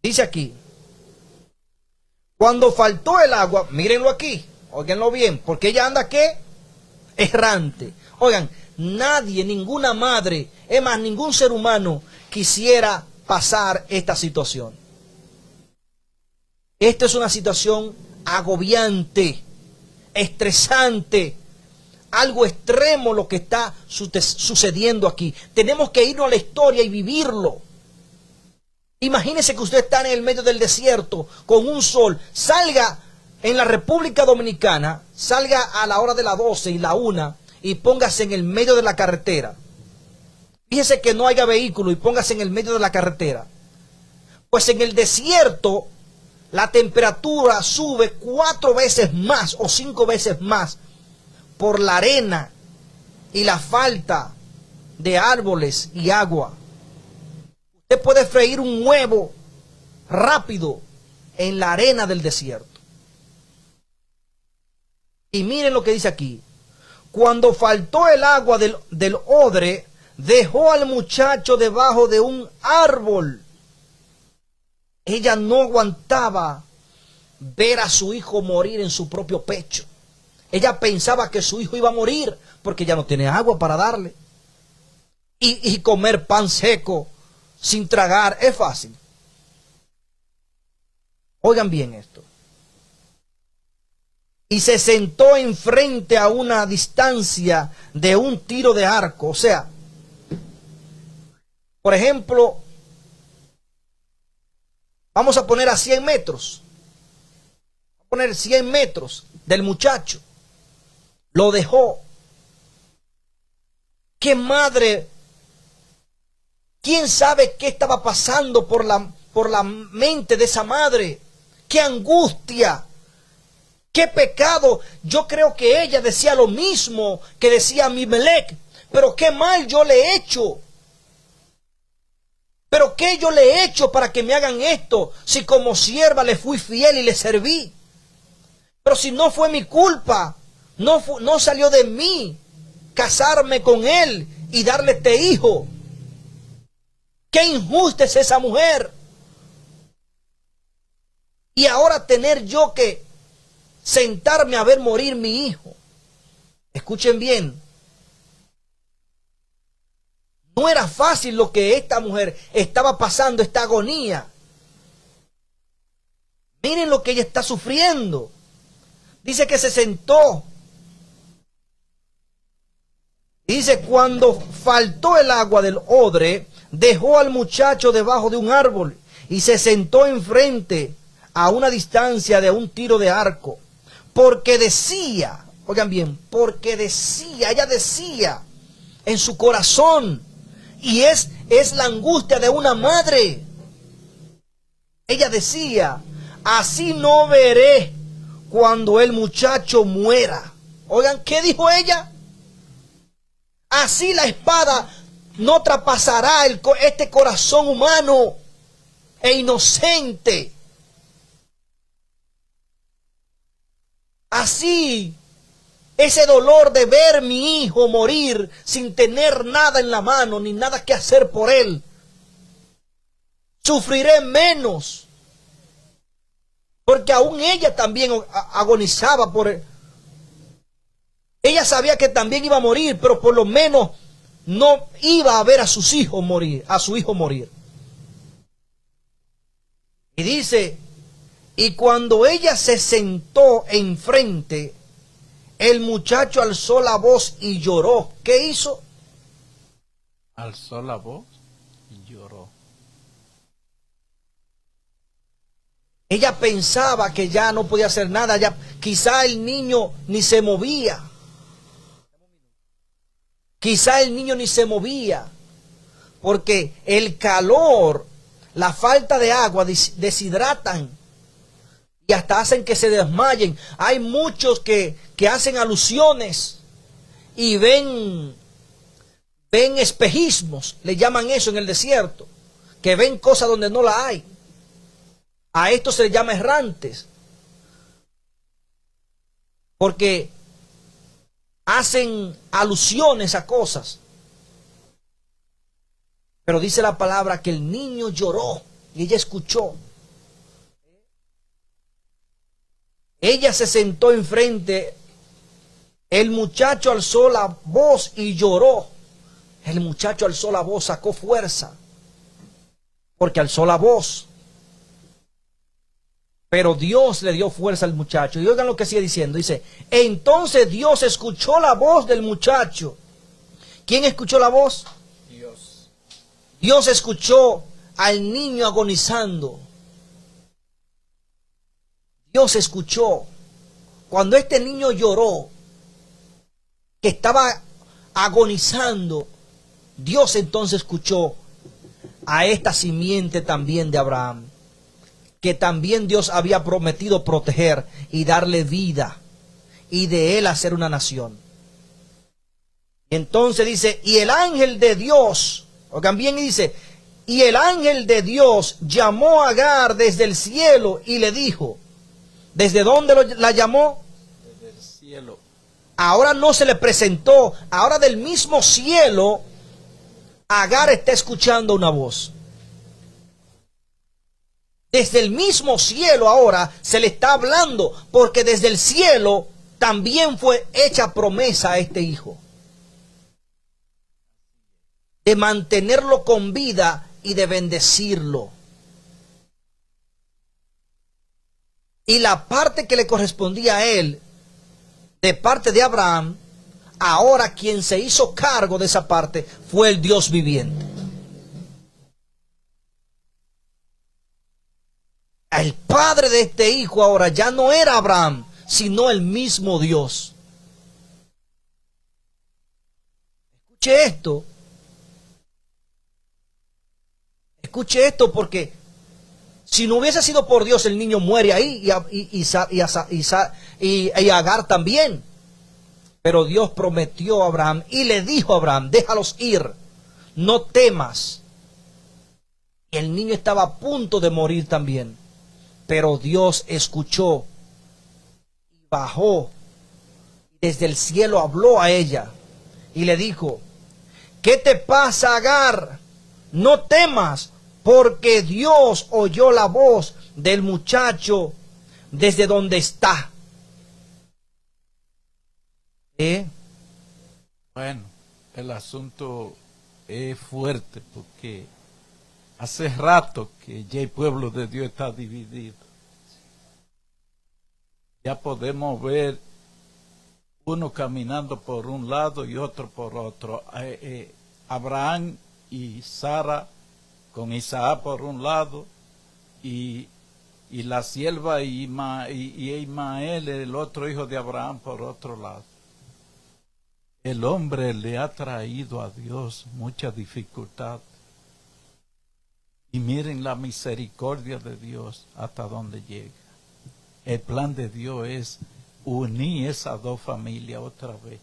Dice aquí, cuando faltó el agua, mírenlo aquí, óiganlo bien, porque ella anda ¿qué? Errante. Oigan, nadie, ninguna madre, es más, ningún ser humano quisiera pasar esta situación. Esta es una situación agobiante, estresante, algo extremo lo que está sucediendo aquí. Tenemos que irnos a la historia y vivirlo. Imagínese que usted está en el medio del desierto con un sol, salga en la República Dominicana, salga a la hora de las 12 y la 1 y póngase en el medio de la carretera. Fíjese que no haya vehículo y póngase en el medio de la carretera. Pues en el desierto la temperatura sube 4 veces más o 5 veces más por la arena y la falta de árboles y agua. Usted puede freír un huevo rápido en la arena del desierto. Y miren lo que dice aquí. Cuando faltó el agua del odre, dejó al muchacho debajo de un árbol. Ella no aguantaba ver a su hijo morir en su propio pecho. Ella pensaba que su hijo iba a morir porque ya no tiene agua para darle. Y comer pan seco sin tragar es fácil. Oigan bien esto. Y se sentó enfrente a una distancia de un tiro de arco. O sea, por ejemplo, vamos a poner a 100 metros. Vamos a poner 100 metros del muchacho. Lo dejó. ¿Qué madre? ¿Quién sabe qué estaba pasando por la mente de esa madre? ¡Qué angustia! ¡Qué pecado! Yo creo que ella decía lo mismo que decía Abimelech. Pero qué mal yo le he hecho. Pero qué yo le he hecho para que me hagan esto, si como sierva le fui fiel y le serví. Pero si no fue mi culpa, no salió de mí casarme con él y darle este hijo. Qué injusta es esa mujer. Y ahora tener yo que sentarme a ver morir mi hijo. Escuchen bien. No era fácil lo que esta mujer estaba pasando, esta agonía. Miren lo que ella está sufriendo. Dice que se sentó. Dice, cuando faltó el agua del odre, dejó al muchacho debajo de un árbol y se sentó enfrente a una distancia de un tiro de arco, porque decía, oigan bien, porque decía, ella decía en su corazón, y es la angustia de una madre. Ella decía, así no veré cuando el muchacho muera. Oigan, ¿qué dijo ella? Así la espada no traspasará este corazón humano e inocente. Así, ese dolor de ver mi hijo morir sin tener nada en la mano ni nada que hacer por él, sufriré menos. Porque aún ella también agonizaba por él. Ella sabía que también iba a morir, pero por lo menos no iba a ver a sus hijos morir, a su hijo morir. Y dice, y cuando ella se sentó enfrente, el muchacho alzó la voz y lloró. ¿Qué hizo? Alzó la voz y lloró. Ella pensaba que ya no podía hacer nada, ya quizá el niño ni se movía. Quizá el niño ni se movía, porque el calor, la falta de agua deshidratan y hasta hacen que se desmayen. Hay muchos que hacen alusiones y ven espejismos, le llaman eso en el desierto, que ven cosas donde no la hay. A esto se les llama errantes, porque hacen alusiones a cosas. Pero dice la palabra que el niño lloró y ella escuchó. Ella se sentó enfrente, el muchacho alzó la voz y lloró. El muchacho alzó la voz, sacó fuerza, porque alzó la voz. Pero Dios le dio fuerza al muchacho. Y oigan lo que sigue diciendo. Dice, entonces Dios escuchó la voz del muchacho. ¿Quién escuchó la voz? Dios. Dios escuchó al niño agonizando. Dios escuchó. Cuando este niño lloró, que estaba agonizando, Dios entonces escuchó a esta simiente también de Abraham, que también Dios había prometido proteger y darle vida, y de él hacer una nación. Entonces dice, y el ángel de Dios, oigan bien, y dice, y el ángel de Dios llamó a Agar desde el cielo y le dijo, ¿desde dónde la llamó? Desde el cielo. Ahora no se le presentó, ahora del mismo cielo, Agar está escuchando una voz. Desde el mismo cielo ahora se le está hablando, porque desde el cielo también fue hecha promesa a este hijo, de mantenerlo con vida y de bendecirlo. Y la parte que le correspondía a él, de parte de Abraham, ahora quien se hizo cargo de esa parte fue el Dios viviente. El padre de este hijo ahora ya no era Abraham, sino el mismo Dios. Escuche esto. Escuche esto, porque si no hubiese sido por Dios, el niño muere ahí y Agar también. Pero Dios prometió a Abraham y le dijo a Abraham, déjalos ir, no temas. Y el niño estaba a punto de morir también. Pero Dios escuchó y bajó. Desde el cielo habló a ella y le dijo, ¿qué te pasa, Agar? No temas, porque Dios oyó la voz del muchacho desde donde está. Bueno, el asunto es fuerte porque hace rato que ya el pueblo de Dios está dividido. Ya podemos ver uno caminando por un lado y otro por otro. Abraham y Sara con Isaac por un lado y, y la sierva y Ismael, el otro hijo de Abraham, por otro lado. El hombre le ha traído a Dios mucha dificultad. Y miren la misericordia de Dios hasta donde llega. El plan de Dios es unir esas dos familias otra vez.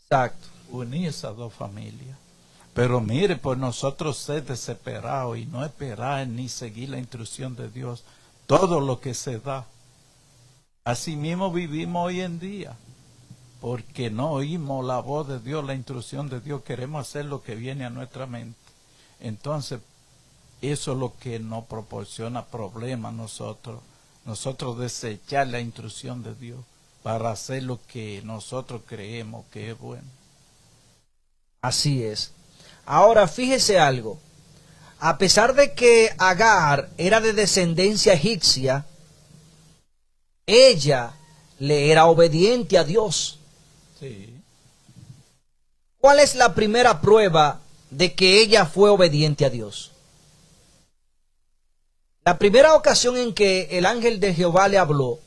Exacto. Unir esas dos familias. Pero mire, por nosotros ser desesperados y no esperar ni seguir la instrucción de Dios, todo lo que se da. Así mismo vivimos hoy en día. Porque no oímos la voz de Dios, la instrucción de Dios, queremos hacer lo que viene a nuestra mente. Entonces, eso es lo que nos proporciona problemas a nosotros. Nosotros desechar la instrucción de Dios para hacer lo que nosotros creemos que es bueno. Así es. Ahora, fíjese algo. A pesar de que Agar era de descendencia egipcia, ella le era obediente a Dios. Sí. ¿Cuál es la primera prueba de que ella fue obediente a Dios? La primera ocasión en que el ángel de Jehová le habló,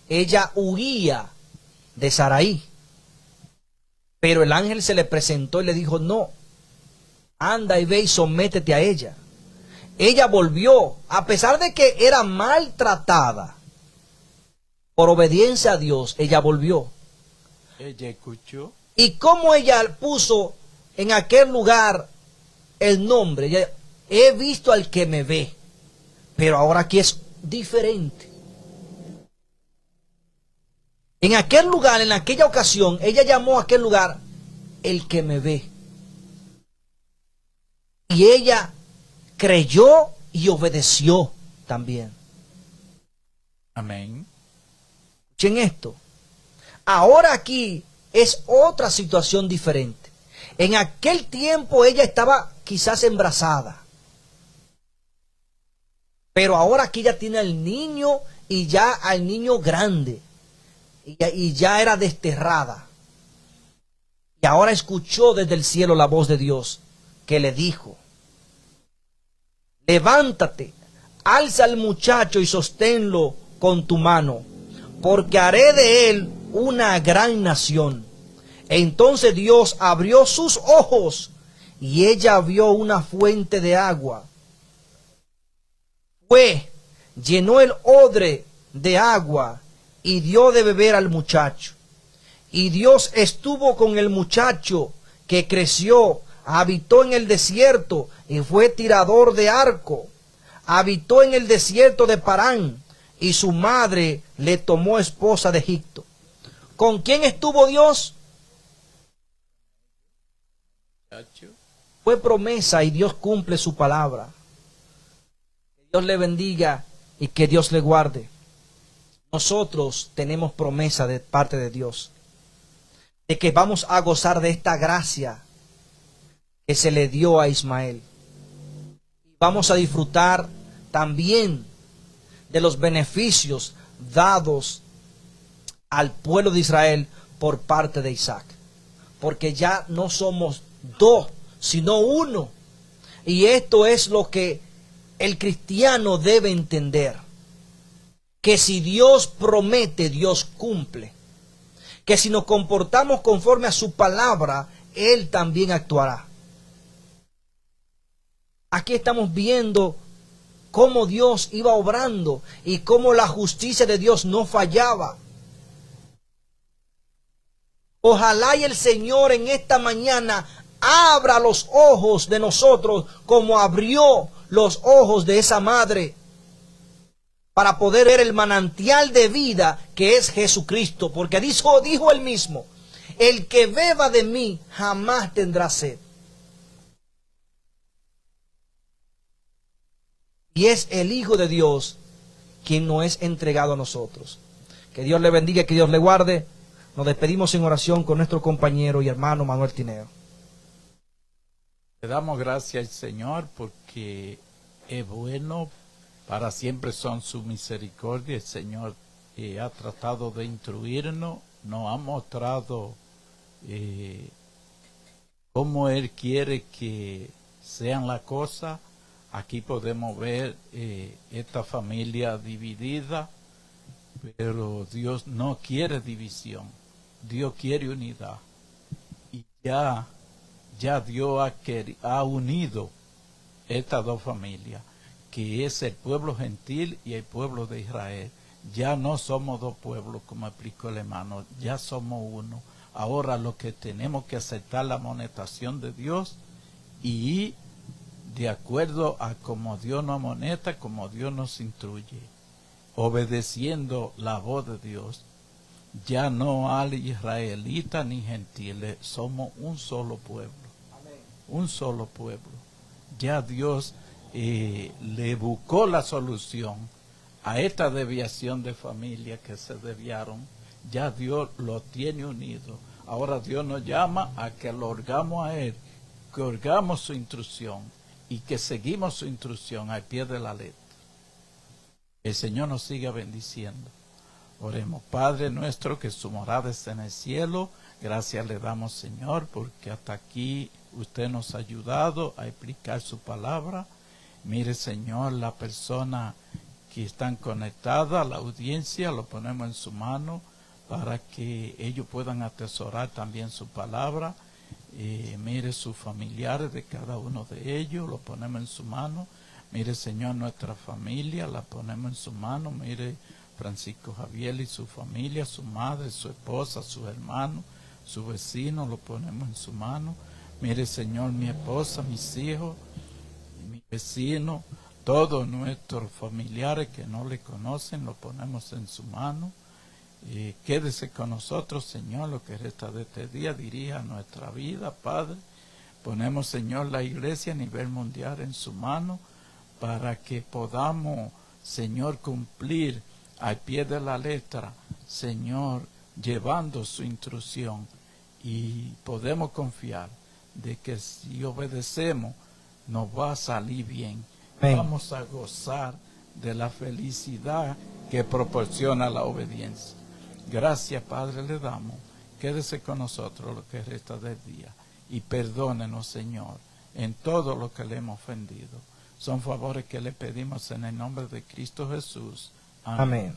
ella huía de Saraí. Pero el ángel se le presentó y le dijo, no, anda y ve y sométete a ella. Ella volvió, a pesar de que era maltratada, por obediencia a Dios, ella volvió. Ella escuchó. ¿Y cómo ella puso en aquel lugar el nombre? Ella, he visto al que me ve, pero ahora aquí es diferente. En aquel lugar, en aquella ocasión, ella llamó a aquel lugar el que me ve. Y ella creyó y obedeció también. Amén. Escuchen esto. Ahora aquí es otra situación diferente. En aquel tiempo ella estaba quizás embarazada. Pero ahora aquí ya tiene al niño y ya al niño grande. Y ya era desterrada. Y ahora escuchó desde el cielo la voz de Dios que le dijo, levántate, alza al muchacho y sosténlo con tu mano, porque haré de él una gran nación. Entonces Dios abrió sus ojos y ella vio una fuente de agua. Fue, llenó el odre de agua y dio de beber al muchacho. Y Dios estuvo con el muchacho que creció, habitó en el desierto y fue tirador de arco. Habitó en el desierto de Parán y su madre le tomó esposa de Egipto. ¿Con quién estuvo Dios? Fue promesa y Dios cumple su palabra. Que Dios le bendiga y que Dios le guarde. Nosotros tenemos promesa de parte de Dios, de que vamos a gozar de esta gracia que se le dio a Ismael. Vamos a disfrutar también de los beneficios dados al pueblo de Israel por parte de Isaac. Porque ya no somos dos, sino uno. Y esto es lo que el cristiano debe entender. Que si Dios promete, Dios cumple. Que si nos comportamos conforme a su palabra, Él también actuará. Aquí estamos viendo cómo Dios iba obrando y cómo la justicia de Dios no fallaba. Ojalá y el Señor en esta mañana abra los ojos de nosotros como abrió los ojos de esa madre, para poder ver el manantial de vida que es Jesucristo. Porque dijo él mismo, el que beba de mí jamás tendrá sed. Y es el Hijo de Dios quien nos es entregado a nosotros. Que Dios le bendiga, que Dios le guarde. Nos despedimos en oración con nuestro compañero y hermano Manuel Tineo. Le damos gracias al Señor porque es bueno. Para siempre son su misericordia. El Señor ha tratado de instruirnos, nos ha mostrado cómo Él quiere que sean las cosas. Aquí podemos ver esta familia dividida, pero Dios no quiere división, Dios quiere unidad. Y ya Dios ha unido estas dos familias, que es el pueblo gentil y el pueblo de Israel. Ya no somos dos pueblos, como explicó el hermano, ya somos uno. Ahora lo que tenemos que aceptar la amonestación de Dios y de acuerdo a como Dios nos amonesta, como Dios nos instruye, obedeciendo la voz de Dios. Ya no hay israelitas ni gentiles, somos un solo pueblo. Amén. Un solo pueblo. Ya Dios le buscó la solución a esta desviación de familias que se desviaron. Ya Dios lo tiene unido. Ahora Dios nos llama a que lo orgamos a Él, que orgamos su instrucción y que seguimos su instrucción al pie de la letra. El Señor nos siga bendiciendo. Oremos. Padre nuestro que su morada está en el cielo, gracias le damos, Señor, porque hasta aquí usted nos ha ayudado a explicar su palabra. Mire, Señor, la persona que están conectadas, la audiencia, lo ponemos en su mano para que ellos puedan atesorar también su palabra. Mire sus familiares de cada uno de ellos, lo ponemos en su mano. Mire, Señor, nuestra familia, la ponemos en su mano. Mire, Francisco Javier y su familia, su madre, su esposa, sus hermanos, su vecino, lo ponemos en su mano. Mire, Señor, mi esposa, mis hijos, mi vecino, todos nuestros familiares que no le conocen, lo ponemos en su mano. Quédese con nosotros, Señor, lo que resta de este día, dirija nuestra vida, Padre. Ponemos, Señor, la iglesia a nivel mundial en su mano para que podamos, Señor, cumplir al pie de la letra, Señor, llevando su instrucción, y podemos confiar de que si obedecemos nos va a salir bien. Amén. Vamos a gozar de la felicidad que proporciona la obediencia. Gracias, Padre, le damos. Quédese con nosotros lo que resta del día y perdónenos, Señor, en todo lo que le hemos ofendido. Son favores que le pedimos en el nombre de Cristo Jesús. Amén. Amén.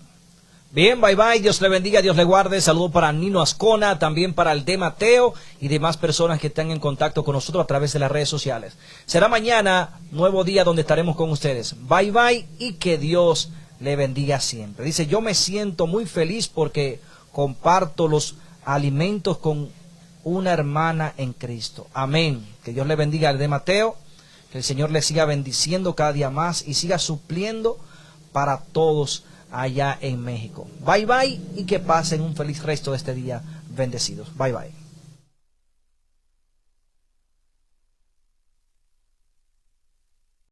Bien, bye bye, Dios le bendiga, Dios le guarde. Saludo para Nino Ascona, también para el de Mateo y demás personas que están en contacto con nosotros a través de las redes sociales. Será mañana, nuevo día donde estaremos con ustedes. Bye bye y que Dios le bendiga siempre. Dice, yo me siento muy feliz porque comparto los alimentos con una hermana en Cristo. Amén. Que Dios le bendiga al de Mateo, que el Señor le siga bendiciendo cada día más y siga supliendo para todos allá en México. Bye bye y que pasen un feliz resto de este día. Bendecidos. Bye bye.